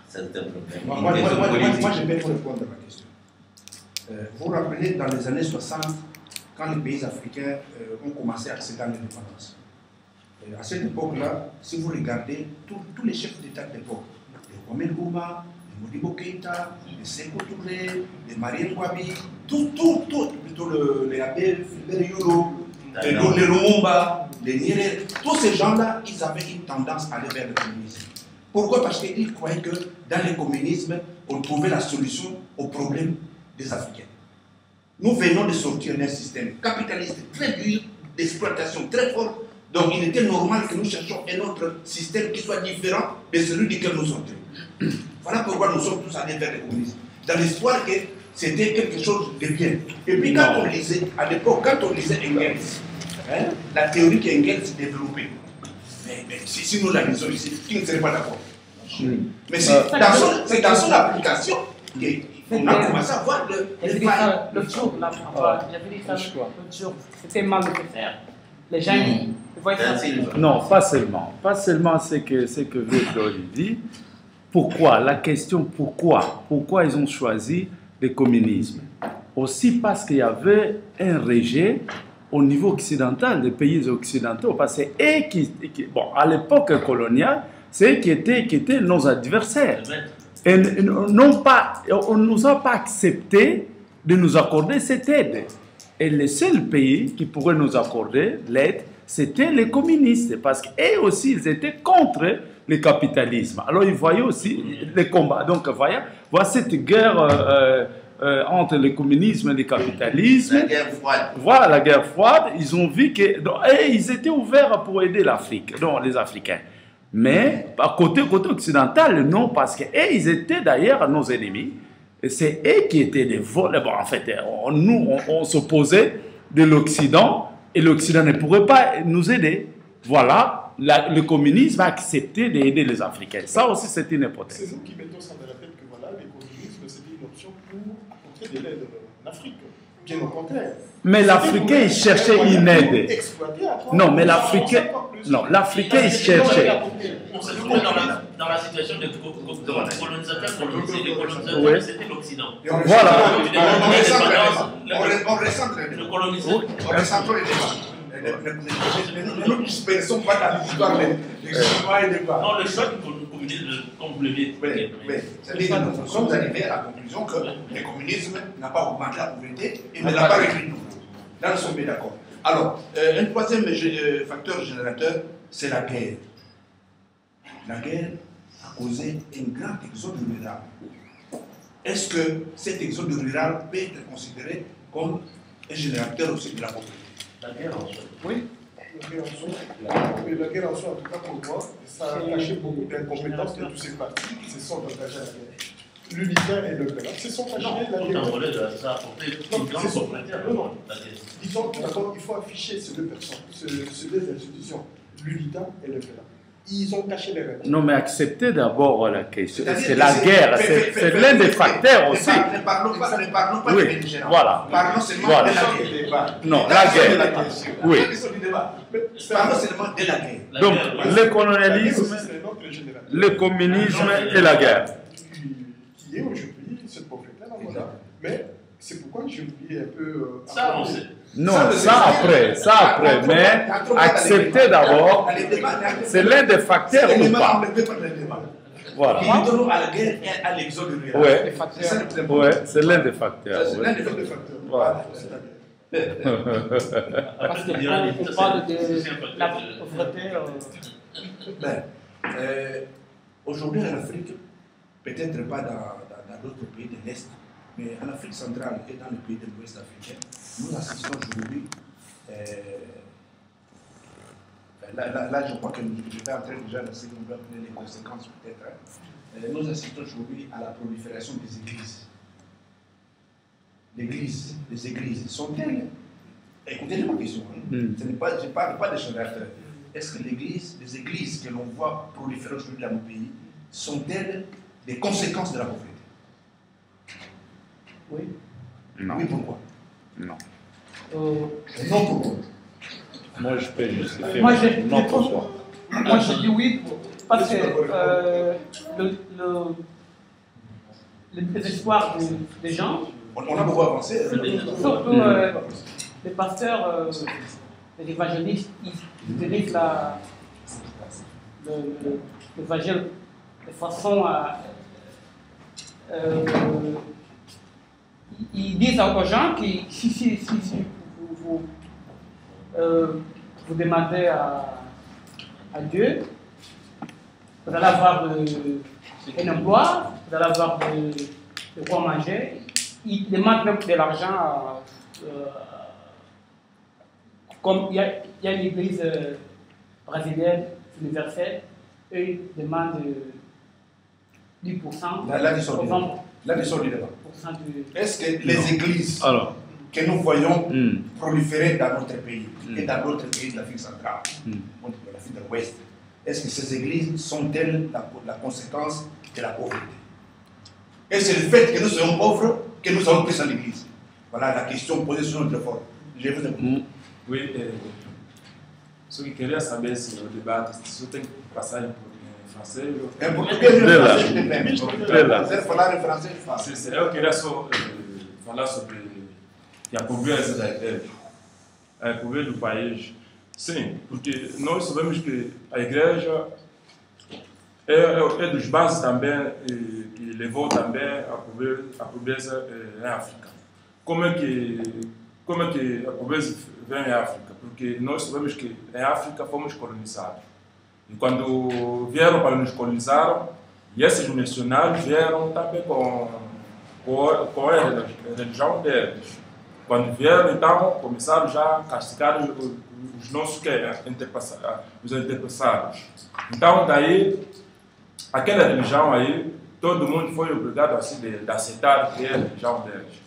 Speaker 1: C'est un problème.
Speaker 2: Moi, je vais répondre à la question. Vous vous rappelez, dans les années 60, quand les pays africains ont commencé à accéder à l'indépendance. À cette époque-là, si vous regardez tous les chefs d'État de l'époque, les Kwame Nkrumah, les Modibo Keïta, les Sékou Touré, les Marien Ngouabi, plutôt les Abbé Fulbert Yolo, les Lumumba, les Nyerere, tous ces gens-là, ils avaient une tendance à aller vers le communisme. Pourquoi? Parce qu'ils croyaient que dans le communisme, on trouvait la solution aux problèmes des Africains. Nous venons de sortir d'un système capitaliste très dur, d'exploitation très forte. Donc il était normal que nous cherchions un autre système qui soit différent de celui duquel nous sortions. Voilà pourquoi nous sommes tous allés vers le communisme. Dans l'espoir que c'était quelque chose de bien. Et puis quand on lisait, à l'époque, quand on lisait Engels, la théorie qu'Engels développait, mais si nous la lisons ici, qui ne serait pas d'accord? Mais c'est dans son application qu'on a commencé à voir
Speaker 5: le jour, là, c'était mal de faire. Les gens, ils voient ça.
Speaker 7: Non, pas seulement. Pas seulement ce que Victor dit. Pourquoi? La question pourquoi? Pourquoi ils ont choisi le communisme? Aussi parce qu'il y avait un rejet au niveau occidental, des pays occidentaux. Parce que bon, à l'époque coloniale, c'est eux qui étaient nos adversaires. Et on ne nous a pas accepté de nous accorder cette aide. Et le seul pays qui pourrait nous accorder l'aide, c'était les communistes. Parce qu'eux aussi, ils étaient contre le capitalisme. Alors, ils voyaient aussi les combats. Donc, voilà cette guerre entre le communisme et le capitalisme.
Speaker 1: La guerre froide.
Speaker 7: Voilà, la guerre froide. Ils ont vu que... ils étaient ouverts pour aider l'Afrique, donc les Africains. Mais, côté occidental, non, parce qu'ils étaient d'ailleurs nos ennemis. C'est eux qui étaient les voleurs. Bon, en fait, on s'opposait de l'Occident et l'Occident ne pourrait pas nous aider. Voilà, le communisme a accepté d'aider les Africains. Ça aussi, c'est une hypothèse.
Speaker 3: C'est nous qui mettons ça dans la tête que voilà, le communisme, c'était une option pour apporter de l'aide en Afrique. Bien au contraire.
Speaker 7: Mais l'Africain, il cherchait une aide. Non, mais l'Africain, il cherchait.
Speaker 6: On se trouvait dans la situation de colonisateur colonisé. Les colonisateurs, c'était l'Occident.
Speaker 7: Voilà.
Speaker 2: On recentre
Speaker 6: le colonisateur.
Speaker 2: On recentre les débats. Nous ne dispersons pas dans l'histoire des débats.
Speaker 6: Non, le choc du communisme, comme vous l'avez dit.
Speaker 2: Nous sommes arrivés à la conclusion que le communisme n'a pas augmenté la pauvreté et ne l'a pas réduit non plus. Là, nous sommes bien d'accord. Alors, un troisième facteur générateur, c'est la guerre. La guerre a causé un grand exode rural. est-ce que cet exode rural peut être considéré comme un générateur aussi de la pauvreté?
Speaker 1: La guerre en soi.
Speaker 3: Oui, la guerre en soi, en tout cas pour moi, ça a caché beaucoup d'incompétences de tous ces partis qui se sont engagés à la guerre. L'UNITA et le PELA se sont engagés à la guerre.
Speaker 6: Ça a apporté une grande pauvreté.
Speaker 3: Disons d'abord, il faut afficher ces deux personnes, ces deux institutions, l'UNITA et le PELA. Ils ont caché les règles.
Speaker 7: Non, mais acceptez d'abord la question. C'est la guerre, c'est l'un des facteurs aussi.
Speaker 2: Ne parlons pas
Speaker 7: Oui,
Speaker 2: de belligérance.
Speaker 7: voilà.
Speaker 2: Parlons seulement
Speaker 7: Voilà.
Speaker 2: de la guerre.
Speaker 7: Non, la guerre. Oui.
Speaker 2: Parlons seulement de la guerre.
Speaker 7: Donc, le colonialisme, le communisme et la guerre.
Speaker 3: Qui est aujourd'hui cette pauvreté là, voilà. Mais c'est pourquoi j'ai oublié un peu.
Speaker 6: Ça, on sait.
Speaker 7: Non, ça après, mais acceptez d'abord, c'est l'un des facteurs ou pas. Voilà.
Speaker 2: Nous donnons à la guerre et à l'exode rural.
Speaker 7: Ouais, c'est l'un des facteurs.
Speaker 2: C'est l'un des facteurs.
Speaker 7: Voilà.
Speaker 5: Parce qu'on parle de la pauvreté.
Speaker 2: Aujourd'hui en Afrique, peut-être pas dans d'autres pays de l'Est, mais en Afrique centrale et dans les pays de l'Ouest africain, nous assistons aujourd'hui, là je crois que je vais entrer déjà dans ce qu'on va appeler les conséquences peut-être, nous assistons aujourd'hui à la prolifération des églises. Les églises sont-elles, écoutez ma question, je ne parle pas des générateurs. Est-ce que les églises que l'on voit proliférer aujourd'hui dans nos pays, sont-elles des conséquences de la pauvreté?
Speaker 5: Oui.
Speaker 7: Non.
Speaker 2: Oui, pourquoi?
Speaker 7: Non.
Speaker 2: Non, pourquoi?
Speaker 7: Moi, je peux justifier.
Speaker 5: Moi,
Speaker 7: Non, pourquoi?
Speaker 5: Moi, je dis oui, parce que le désespoir des gens,
Speaker 2: on a beaucoup avancé.
Speaker 5: surtout les pasteurs, les évangélistes, ils utilisent l'évangile de façon à. Ils disent aux gens que si vous demandez à Dieu, vous allez avoir un emploi, vous allez avoir de quoi manger. Ils demandent même de l'argent. Comme il y a une église brésilienne universelle, eux ils demandent 10%.
Speaker 2: Là, ils sont du débat. Est-ce que les églises que nous voyons proliférer dans notre pays et dans d'autres pays de l'Afrique centrale, de l'Afrique de l'Ouest, est-ce que ces églises sont-elles la conséquence de la pauvreté? Et c'est le fait que nous soyons pauvres que nous sommes pris à l'église. Voilà la question posée sur notre forme. Je vous écoute.
Speaker 10: Oui, ce que je queria saber se no debate, se tem passagem por francês.
Speaker 2: Em português e em francês também. Se quiser falar em francês, fala.
Speaker 10: Eu queria só falar sobre a pobreza da igreja, a pobreza do país. Sim, porque nós sabemos que a igreja é dos bases também que levou também a pobreza em África. Como é que a pobreza vem em África? Porque nós sabemos que em África fomos colonizados. E quando vieram para nos colonizar, e esses missionários vieram também com a religião deles. Quando vieram, então, começaram já a castigar os nossos os antepassados. Então, daí, aquela religião aí, todo mundo foi obrigado a aceitar que é a religião deles.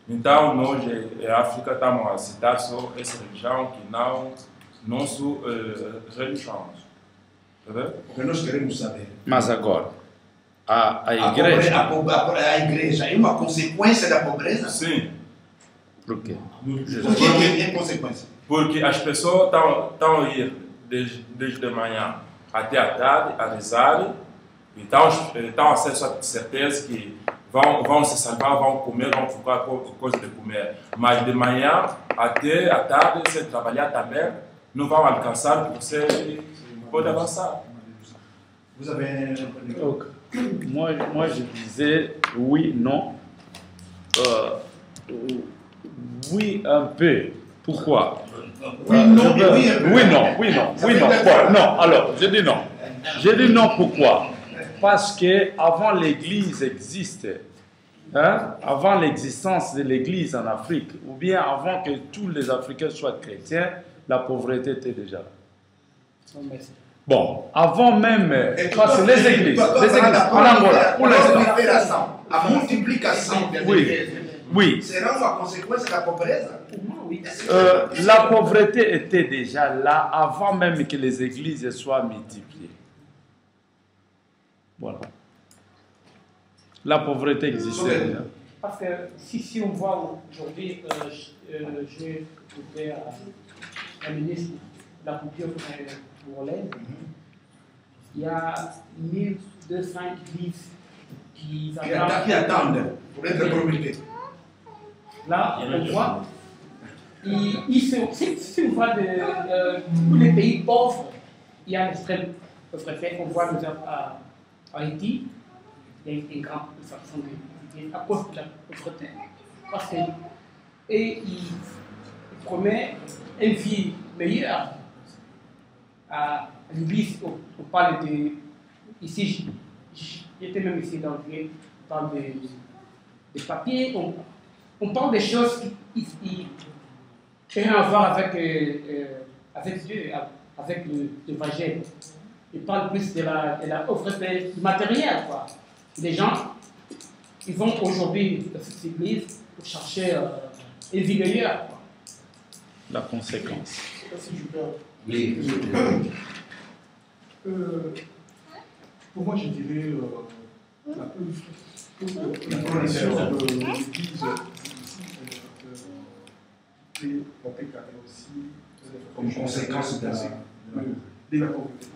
Speaker 10: Então, nós, em África, estamos a aceitar só essa religião que não nossa religião. Está vendo?
Speaker 2: Porque nós queremos saber.
Speaker 7: Mas agora, a igreja...
Speaker 2: A igreja é uma consequência da pobreza?
Speaker 10: Sim.
Speaker 7: Por quê?
Speaker 2: Por que é consequência?
Speaker 10: Porque as pessoas estão a ir desde a manhã até a tarde a rezar, então estão a ter certeza que vão se salvar, vão comer, vão ficar com coisa de comer. Mas de manhã até a tarde, sem trabalhar também, não vão alcançar o que você pode avançar.
Speaker 2: Vous avez...
Speaker 7: Moi, je disais oui, non. Oui, un peu. Pourquoi?
Speaker 2: Oui, non, oui, un peu.
Speaker 7: Oui, non. Bon, non, alors, je dis non. Je dis non, pourquoi? Parce qu'avant l'Église existait, hein, avant l'existence de l'Église en Afrique, ou bien avant que tous les Africains soient chrétiens, la pauvreté était déjà là. Bon, avant même, parce que les églises en Angola, pour les
Speaker 2: a multiplication
Speaker 7: oui.
Speaker 2: será uma consequência da pobreza?
Speaker 7: La pauvreté était déjà là avant même que les églises soient multipliées. Voilà. La pauvreté existait déjà.
Speaker 5: Parce que si on voit aujourd'hui, j'ai écouté un ministre de la culture burundaise, il y a 1200 églises qui
Speaker 2: attendent pour être communiquées.
Speaker 5: Là, on voit, si on voit tous les pays pauvres, il y a l'extrême pauvreté. On voit à Haïti, il y a une grande façon à cause de la pauvreté. Parce que, et il promet une vie meilleure. À l'Église, on parle de. Ici, j'étais même ici dans le lieu, on parle des papiers, on parle des choses qui ont à voir avec Dieu, avec l'évangile. Il parle plus de la pauvreté matérielle, quoi. Les gens, ils vont aujourd'hui dans cette église pour chercher une vie meilleure, quoi.
Speaker 7: La conséquence.
Speaker 3: Si je peux.
Speaker 1: Oui.
Speaker 3: Pour moi, je dirais la condition de l'Église et aussi
Speaker 2: comme conséquence de
Speaker 3: la pauvreté.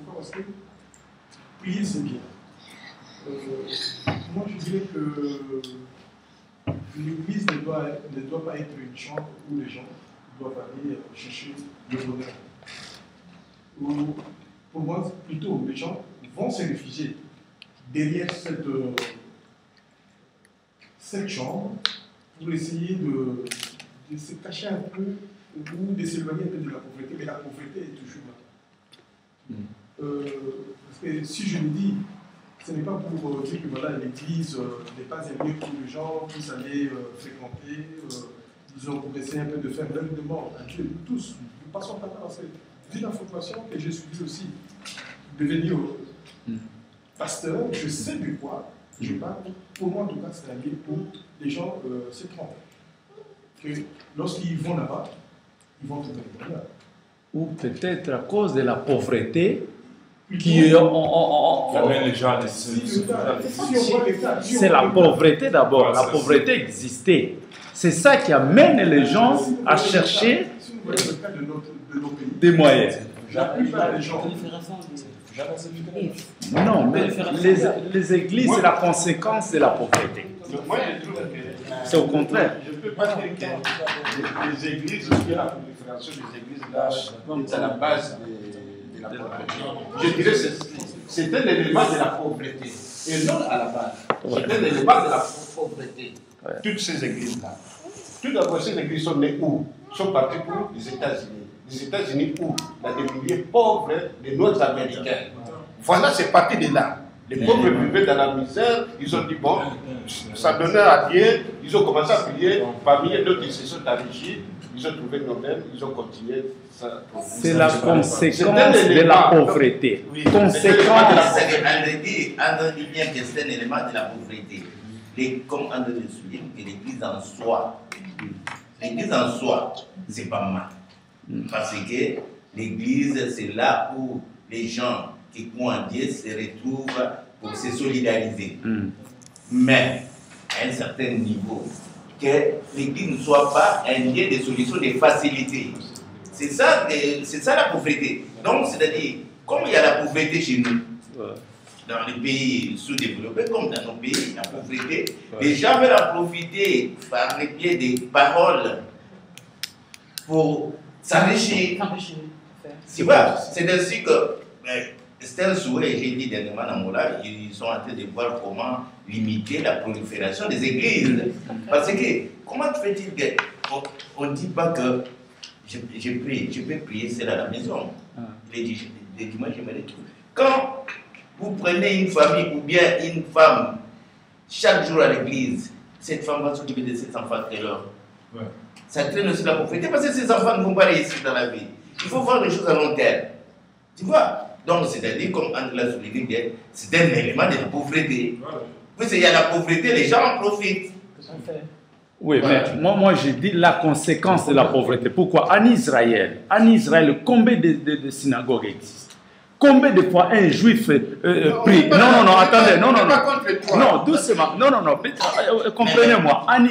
Speaker 3: Pourquoi? Parce que prier, c'est bien. Moi, je dirais que l'Église ne doit pas être une chambre où les gens doivent aller chercher le bonheur. Pour moi, plutôt, les gens vont se réfugier derrière cette chambre pour essayer de se cacher un peu ou de s'éloigner un peu de la pauvreté. Mais la pauvreté est toujours là. Parce que si je le dis, ce n'est pas pour dire que voilà, l'Église n'est pas un lieu où les gens puissent aller fréquenter, disons, pour essayer un peu de faire leur demande à Dieu. Tous, nous passons par là. Vu la formation que j'ai suivie aussi, devenir pasteur, je sais de quoi je parle. Pour moi, en tout cas, c'est un lieu où les gens se trompent. Que lorsqu'ils vont là-bas, ils vont trouver le bonheur.
Speaker 7: Ou peut-être à cause de la pauvreté c'est la pauvreté d'abord. La pauvreté existait. C'est ça qui amène les gens à chercher des moyens. Non, mais les églises, c'est la conséquence de la pauvreté. C'est au contraire.
Speaker 8: Je ne peux pas dire que les églises, la prolifération des églises, là, est à la base de la pauvreté. Je dirais que c'est un élément de la pauvreté, et non à la base. C'est un élément de la pauvreté. Toutes ces églises-là. Tout d'abord, ces églises sont nées où? Sont parties pour les États-Unis. Les États-Unis où? Dans des milieux pauvres des Nord-Américains. Voilà, c'est parti de là. Les pauvres vivaient dans la misère, ils ont dit bon, ça donnait à Dieu, ils ont commencé à prier, parmi d'autres ils se sont enrichis, ils ont trouvé Nobel, ils ont continué.
Speaker 7: C'est la conséquence de la pauvreté.
Speaker 1: Oui,
Speaker 7: Conséquence.
Speaker 1: André dit bien que c'est un élément de la pauvreté. Comme André le souligne, que l'église en soi, c'est pas mal. Parce que l'église, c'est là où les gens qui croient en Dieu se retrouvent pour se solidariser. Mais, à un certain niveau, que l'église ne soit pas un lieu de solution de facilité. C'est ça la pauvreté. Donc, c'est-à-dire, comme il y a la pauvreté chez nous, dans les pays sous-développés comme dans nos pays, la pauvreté, les gens veulent en profiter par le biais des paroles pour s'enrichir. Tu vois, c'est ainsi que c'était un souhait, j'ai dit dernièrement dans Mola, ils sont en train de voir comment limiter la prolifération des églises. Parce que, comment fait-il qu'on ne dit pas que je peux prier seul à la maison. Les dimanches, je me retrouve. Quand vous prenez une famille ou bien une femme chaque jour à l'église, cette femme va s'occuper de ses enfants très loin.
Speaker 10: Ouais.
Speaker 1: Ça traîne aussi la pauvreté parce que ces enfants ne vont pas réussir dans la vie. Il faut voir les choses à long terme. Tu vois? Donc, c'est-à-dire, comme André l'a souligné, c'est un élément de la pauvreté. Puisqu'il y a la pauvreté, les gens en profitent.
Speaker 7: Oui, mais moi j'ai dit la conséquence de la pauvreté. Pourquoi? En Israël, combien de synagogues existent? Combien de fois un juif prie? Non, attendez, non, doucement, non, comprenez-moi, en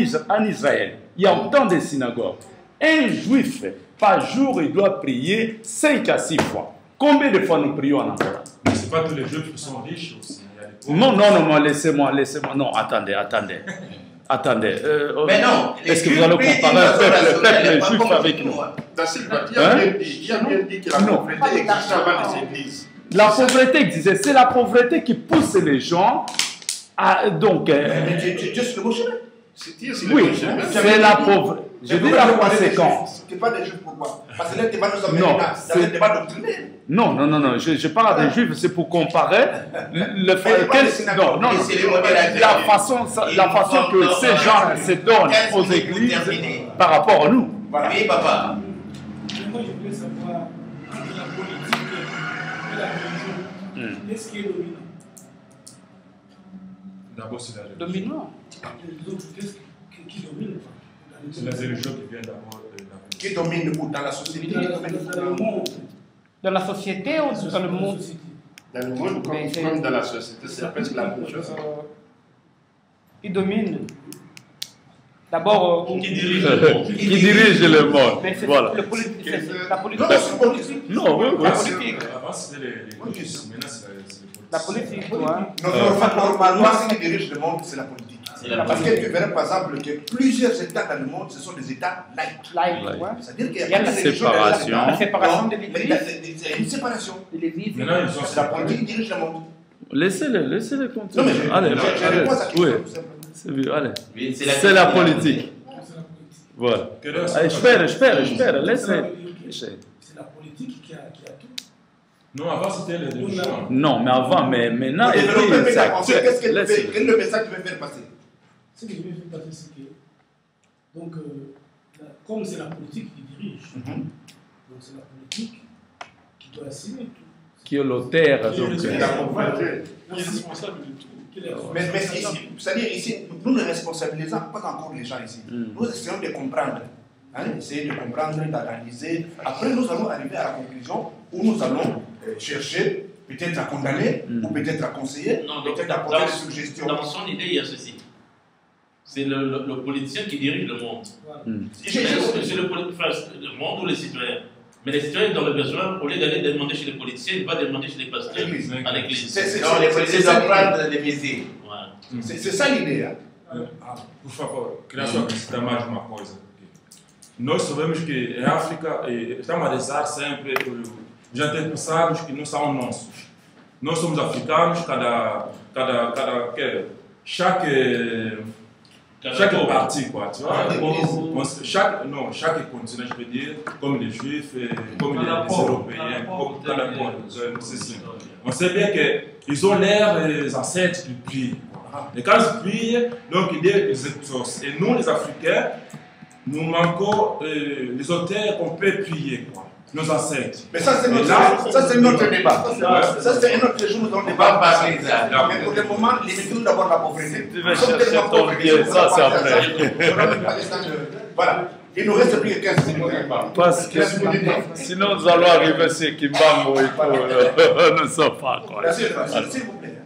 Speaker 7: Israël, il y a autant de synagogues. Un juif, par jour, il doit prier 5 à 6 fois. Combien de fois nous prions en Angola?
Speaker 10: Mais ce n'est pas tous les juifs qui sont riches aussi.
Speaker 7: Non, laissez-moi, non, attendez.
Speaker 1: Mais non,
Speaker 7: est-ce que vous allez comparer un peuple juif avec nous?
Speaker 8: Il y a bien dit que la pauvreté existait avant les églises.
Speaker 7: La pauvreté existait, c'est la pauvreté qui pousse les gens à. Donc.
Speaker 2: Mais tu es sur le bon chemin.
Speaker 7: Oui, c'est la pauvreté. Je dis la conséquence.
Speaker 2: Tu parles des juifs pourquoi? Parce que là, tu vas nous amener dans le débat doctrinaire.
Speaker 7: Non, je parle des juifs, c'est pour comparer le fait que la façon que ces gens se donnent aux églises par rapport à nous.
Speaker 1: Oui, papa.
Speaker 3: Moi, je voulais savoir, entre la politique et la religion, qu'est-ce qui est dominant?
Speaker 10: D'abord, c'est la religion.
Speaker 5: Dominant.
Speaker 3: Les autres, qu'est-ce qui domine?
Speaker 10: C'est la religion qui vient d'abord de la religion.
Speaker 2: Qui domine dans la société?
Speaker 3: Dans le monde.
Speaker 5: Dans la société ou dans le monde?
Speaker 8: Dans le monde comme dans la société, c'est presque la même chose.
Speaker 5: Il domine. D'abord,
Speaker 6: Qui dirige le monde.
Speaker 7: Qui dirige le monde. Voilà.
Speaker 5: La politique.
Speaker 7: Non, oui.
Speaker 10: Avant, c'était les polices. Maintenant, c'est
Speaker 5: La politique, toi.
Speaker 2: Normalement, ce qui dirige le monde, c'est la politique. Parce que tu verras par exemple que plusieurs États dans le monde, ce sont des États laïcs. C'est-à-dire qu'il y a
Speaker 7: une séparation.
Speaker 5: La séparation de l'Église.
Speaker 2: Il y a une séparation.
Speaker 10: Maintenant, ils ont
Speaker 2: La politique qui dirige le monde.
Speaker 7: Laissez-le continuer.
Speaker 2: Non, mais je réponds à sa question.
Speaker 7: C'est bien, allez.
Speaker 1: Oui,
Speaker 7: C'est la politique. Voilà. Espère, laissez.
Speaker 3: C'est la politique qui a tout.
Speaker 10: Non, avant, c'était les religions.
Speaker 7: Non, mais avant, mais maintenant,
Speaker 2: Quel est le message que tu veux faire passer?
Speaker 3: Ce que je veux faire passer, c'est que, donc, comme c'est la politique qui dirige, donc c'est la politique qui doit assumer tout.
Speaker 7: Qui est l'auteur, donc.
Speaker 3: Qui est responsable de tout.
Speaker 2: Mais c'est-à-dire ici, nous ne responsabilisons pas encore les gens ici. Nous essayons de comprendre. Essayer de comprendre, d'analyser. Après, nous allons arriver à la conclusion où nous allons chercher, peut-être à condamner, ou peut-être à conseiller, peut-être à apporter des suggestions.
Speaker 6: Dans son idée, il y a ceci. C'est le politicien qui dirige le monde. C'est le monde ou les citoyens. Mais les citoyens ont le besoin, au lieu d'aller demander chez les politiciens, ils vont demander chez les pasteurs à l'église.
Speaker 1: Non, les politiciens doivent prendre des mesures.
Speaker 2: C'est ça l'idée.
Speaker 10: Por favor, queria só acrescentar mais uma coisa. Nós sabemos que em África estamos a rezar sempre por os antepassados que não são nossos. Nós somos africanos, chaque partie, quoi, tu vois. Chaque continent, je peux dire, comme les Juifs, comme les Européens, comme cada pôle. On sait bien qu'ils ont l'air des ancêtres qui prient. Et quand ils prient, donc ils exaucent. Et nous, les Africains, nous manquons les auteurs qu'on peut prier, quoi. Nos ancêtres.
Speaker 2: Mais ça, c'est notre débat. Ça, c'est un autre jour dans le débat. Mais pour le moment, limitons d'abord la pauvreté.
Speaker 7: Tu vas chercher ton billet, ça c'est après.
Speaker 2: Voilà. Il nous reste plus que 15 minutes.
Speaker 7: Parce que sinon nous allons arriver sur Kimbango et tout. Ne sommes pas quoi.
Speaker 2: S'il vous plaît.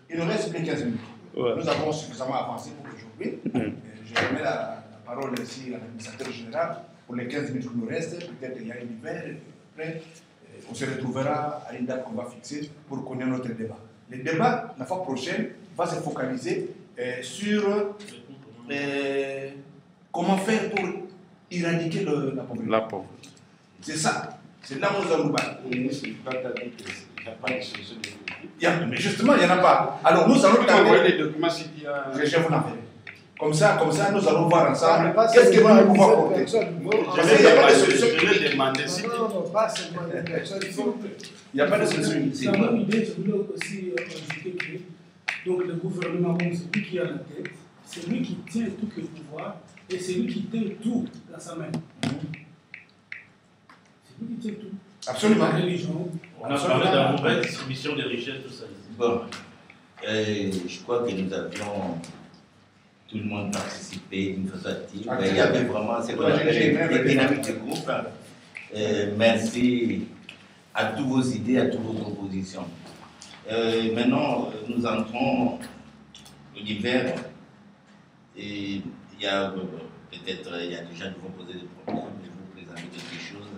Speaker 2: Il nous reste plus que 15 minutes. Nous avons suffisamment avancé pour aujourd'hui. Je remets la parole ici à l'administrateur général. Pour les 15 minutes qui nous restent, peut-être il y a une hiver, après, on se retrouvera à une date qu'on va fixer pour connaître notre débat. Le débat, la fois prochaine, va se focaliser sur comment faire pour éradiquer la pauvreté.
Speaker 7: La pauvreté.
Speaker 2: C'est ça. C'est là où nous allons battre.
Speaker 8: Il n'y a pas de solution définitive.
Speaker 2: Mais justement, il n'y en a pas. Alors nous allons
Speaker 8: regarder les documents s'il y a.
Speaker 2: Je vous l'enverrai. Comme ça, nous allons voir ensemble qu'est-ce que nous pouvons apporter.
Speaker 8: Il n'y a pas de solution. Je vais demander si.
Speaker 3: Non, pas seulement des personnes.
Speaker 2: Il n'y a pas de solution ici.
Speaker 3: Dans mon idée, je voulais aussi ajouter que donc, le gouvernement, c'est lui qui a la tête.
Speaker 5: c'est lui qui tient tout le pouvoir et c'est lui qui tient tout dans sa main. C'est lui qui tient tout.
Speaker 2: Absolument.
Speaker 5: La religion.
Speaker 6: On a parlé de la mauvaise distribution des richesses, tout ça.
Speaker 1: Bon, je crois que nous avions tout le monde participé d'une façon active. Il y avait vraiment ce qu'on appelle des dynamiques de groupe. Merci à toutes vos idées, à toutes vos propositions. Maintenant, nous entrons au l'hiver et il y a peut-être il y a des gens qui vont poser des problèmes, je vais vous présenter quelque chose.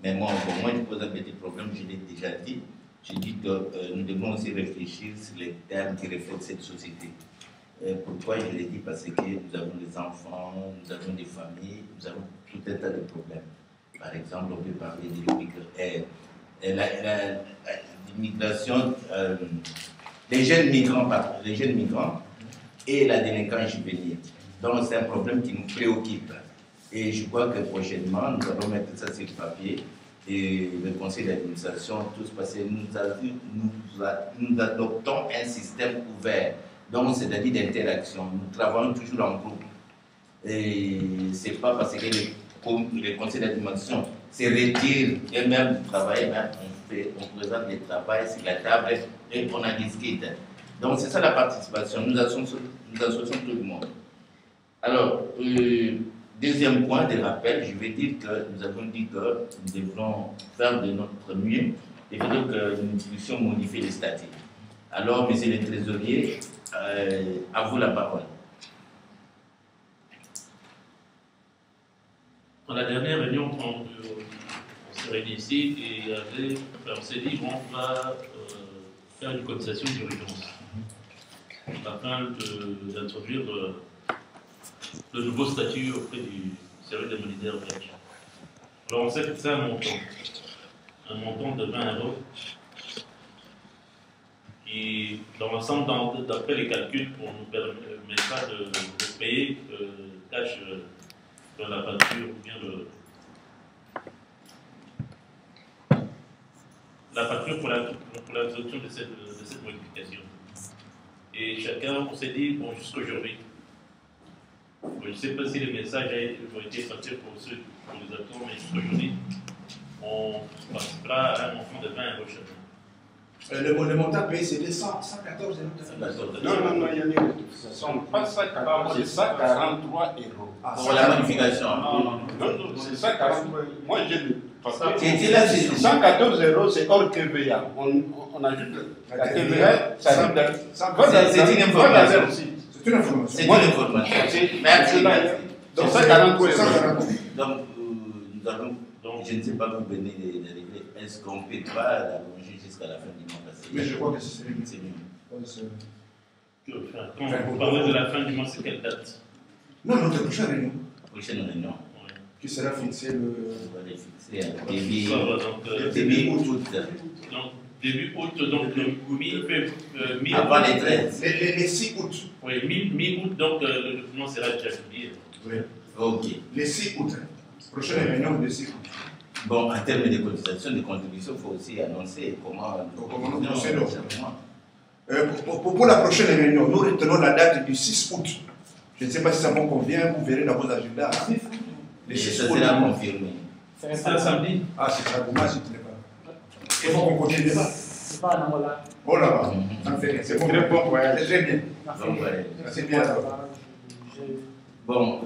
Speaker 1: Mais moi, pour moi, je pose un petit problème, je l'ai déjà dit. Je dis que nous devons aussi réfléchir sur les termes qui reflètent cette société. Pourquoi je l'ai dit? Parce que nous avons des enfants, nous avons des familles, nous avons tout un tas de problèmes. Par exemple, on peut parler de l'immigration, les jeunes migrants et la délinquance juvénile. Donc c'est un problème qui nous préoccupe. Et je crois que prochainement, nous allons mettre ça sur le papier et le conseil d'administration, tous, parce que nous adoptons un système ouvert, donc c'est-à-dire d'interaction. Nous travaillons toujours en groupe. Et ce n'est pas parce que le conseil d'administration se retire et même travailler, on présente les travails sur la table et on en discute. Donc c'est ça la participation, nous associons tout le monde. Alors, deuxième point de rappel, je vais dire que nous avons dit que nous devrons faire de notre mieux et que nous puissions modifier les statuts. Alors, monsieur le trésorier, à vous la parole.
Speaker 6: Dans la dernière réunion, on s'est réunis ici et on s'est dit on va faire une cotisation d'urgence afin d'introduire le nouveau statut auprès du service des militaires belges. Alors on s'est fixé un montant de 20 € qui, dans l'ensemble, d'après les calculs, on nous permettra de payer cash dans la facture ou bien la facture pour l'introduction de cette modification. Et chacun, on s'est dit, bon, jusqu'aujourd'hui, je ne sais pas si les messages ont été passés pour les acteurs, mais jusqu'aujourd'hui, on participera à un montant de 20 € chacun.
Speaker 2: Le montant payé, c'était 114 €.
Speaker 8: Non, il y a des ce ne sont pas 140, c'est 143 €.
Speaker 1: Pour la modification.
Speaker 8: Non, c'est 143 €. Moi, j'ai le
Speaker 1: c'est là,
Speaker 8: 114 €, c'est hors TVA. On ajoute la TVA, ça arrive dans.
Speaker 1: C'est une information.
Speaker 2: C'est une information.
Speaker 1: C'est une information. Merci.
Speaker 8: Donc, 143 €.
Speaker 1: Donc, je ne sais pas, vous venez d'arriver. Est-ce qu'on ne peut pas l'allonger jusqu'à la fin du mois passé?
Speaker 2: Mais je crois que c'est mieux.
Speaker 6: Quand vous parlez de la fin du mois, c'est quelle date?
Speaker 2: Non, notre prochaine réunion.
Speaker 1: Prochaine réunion.
Speaker 2: Qui sera fixée le.
Speaker 1: Début août.
Speaker 6: Donc, début août, donc mi-août.
Speaker 1: Avant les 13.
Speaker 2: Les 6 août.
Speaker 6: Oui, mi-août, donc le document sera déjà publié.
Speaker 2: Oui.
Speaker 1: Ok.
Speaker 2: Les 6 août. Prochaine réunion, le 6 août.
Speaker 1: Bon, en termes de cotisation, de contribution, il faut aussi annoncer comment nous procédons.
Speaker 2: Pour la prochaine réunion, nous retenons la date du 6 août. Je ne sais pas si ça vous convient, vous verrez dans vos agendas.
Speaker 1: Les 6 août sera confirmé.
Speaker 6: C'est un samedi.
Speaker 2: Ah, c'est très dommage, je ne sais pas. Il faut qu'on continue le débat.
Speaker 5: C'est pas un Angola.
Speaker 2: Oh là, ça me fait rien. C'est bon. Très bon, ouais, c'est très bien. C'est bien.
Speaker 1: Bon,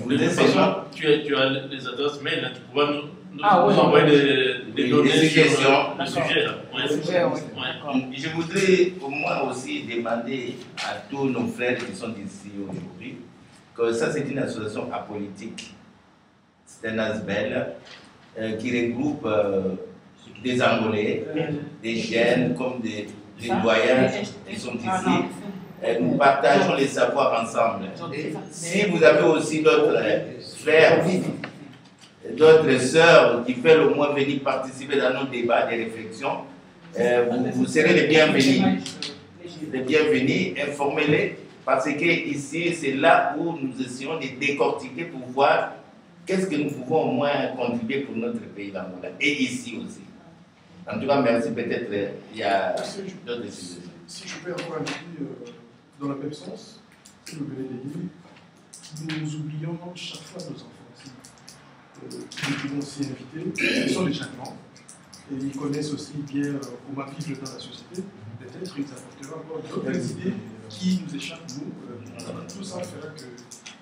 Speaker 6: de toute façon, tu as les adresses mail, là, tu pourras nous envoyer des données sur le sujet. Là.
Speaker 1: Je voudrais au moins aussi demander à tous nos frères qui sont ici aujourd'hui que ça c'est une association apolitique. C'est un ASBEL qui regroupe des Angolais, des jeunes comme des doyens qui sont ici. Nous partageons les savoirs ensemble. Et si vous avez aussi d'autres frères, d'autres sœurs qui veulent au moins venir participer dans nos débats, des réflexions, vous serez les bienvenus. Les bienvenus, informez-les, parce que ici, c'est là où nous essayons de décortiquer pour voir qu'est-ce que nous pouvons au moins contribuer pour notre pays d'Angola, et ici aussi. En tout cas, merci, peut-être il y a d'autres décisions.
Speaker 3: Si je peux encore un petit dans le même sens, si vous venez de dire, nous oublions chaque fois nos enfants aussi. Nous pouvons aussi inviter, ils sont déjà grands, et ils connaissent aussi bien comment vivre dans la société. Peut-être ils apporteront encore d'autres idées qui nous échappent, nous. Tout ça fera que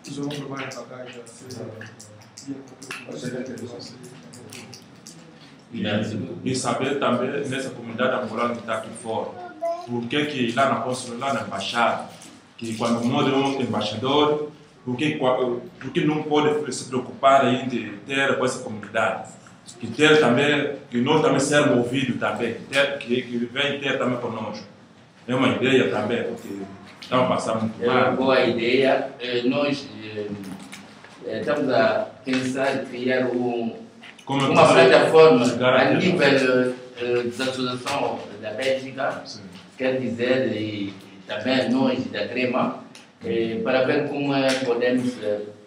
Speaker 3: nous aurons vraiment un bagage assez bien complet.
Speaker 10: E saber também nessa comunidade angolana que está aqui fora, por que lá na consulado, lá na embaixada, que quando muda um embaixador, por que não pode se preocupar em ter com essa comunidade? Que ter também, que nós também sermos ouvidos também, que vem ter também conosco. É uma ideia também, porque estamos passando muito mal.
Speaker 1: É uma boa ideia. Nós estamos a pensar em criar uma plataforma a nível das associações da Bélgica, quer dizer, e também nós da Crema, para ver como podemos.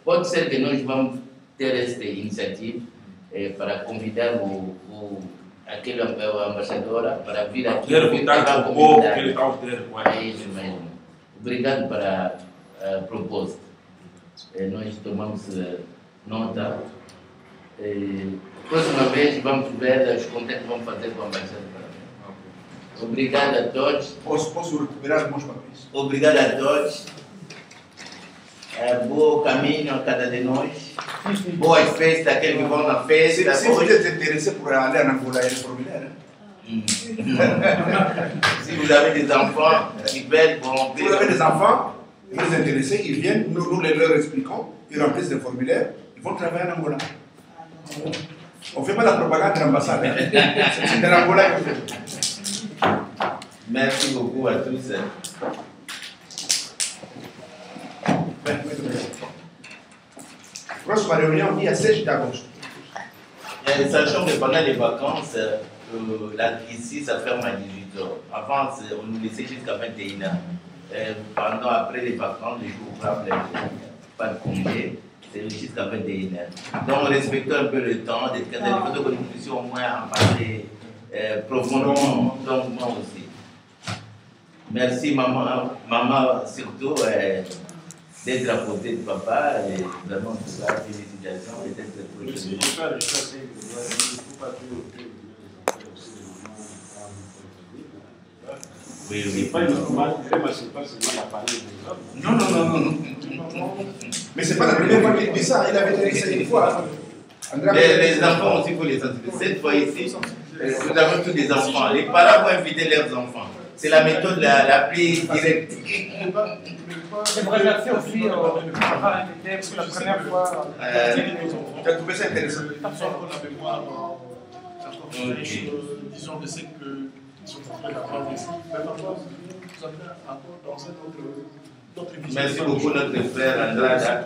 Speaker 1: Pode ser que nós vamos ter esta iniciativa para convidar aquele embaixador para vir aqui.
Speaker 10: Quero contar com o povo que ele está a ter com ele.
Speaker 1: É isso mesmo. Obrigado para a proposta. Nós tomamos nota. Próxima vez vamos ver os contatos que vamos fazer com a embaixada. Obrigado a todos.
Speaker 2: Posso recuperar os meus papéis?
Speaker 1: Obrigado a todos. Bom caminho a cada de nós. Boas festas, aqueles que vão na festa.
Speaker 2: Se vous êtes intéressé pour aller en Angola, il y a des formulaires.
Speaker 1: Si vous avez des enfants qui veulent, bon.
Speaker 2: Si vous avez des enfants, ils sont intéressés, ils viennent, nous leur expliquons, ils remplissent des formulaires, ils vont travailler en Angola. On ne fait pas la propagande de l'ambassade. C'est en Angola que fait.
Speaker 1: Merci beaucoup à tous.
Speaker 2: Próxima réunion, il y a 16 d'agosto.
Speaker 1: Sachant que pendant les vacances, ici ça ferme à 18h. Avant, on nous laissait jusqu'à 21h. Après les vacances, les jours ouvrables, pas de congé, c'est jusqu'à 21h. Donc respectons un peu le temps, des photos que nous puissions au moins en parler profondément, donc moi aussi. Merci maman surtout d'être à côté de papa et vraiment tout ça, félicitations et d'être proche. Oui, oui.
Speaker 2: Non. Mais c'est pas la première fois qu'il dit ça, il avait dit ça une fois.
Speaker 1: Les enfants aussi, il faut les sensibiliser. Cette fois ici, nous avons tous des enfants. Les parents vont inviter leurs enfants. C'est la méthode la plus directe.
Speaker 5: J'aimerais remercier aussi d'avoir invité pour la première fois.
Speaker 2: Tu as trouvé ça intéressant?
Speaker 3: Disons de ce que sont en train d'apprendre ici. Mais parfois, vous avez encore dans cette autre vision.
Speaker 1: Merci beaucoup, notre frère Andrada.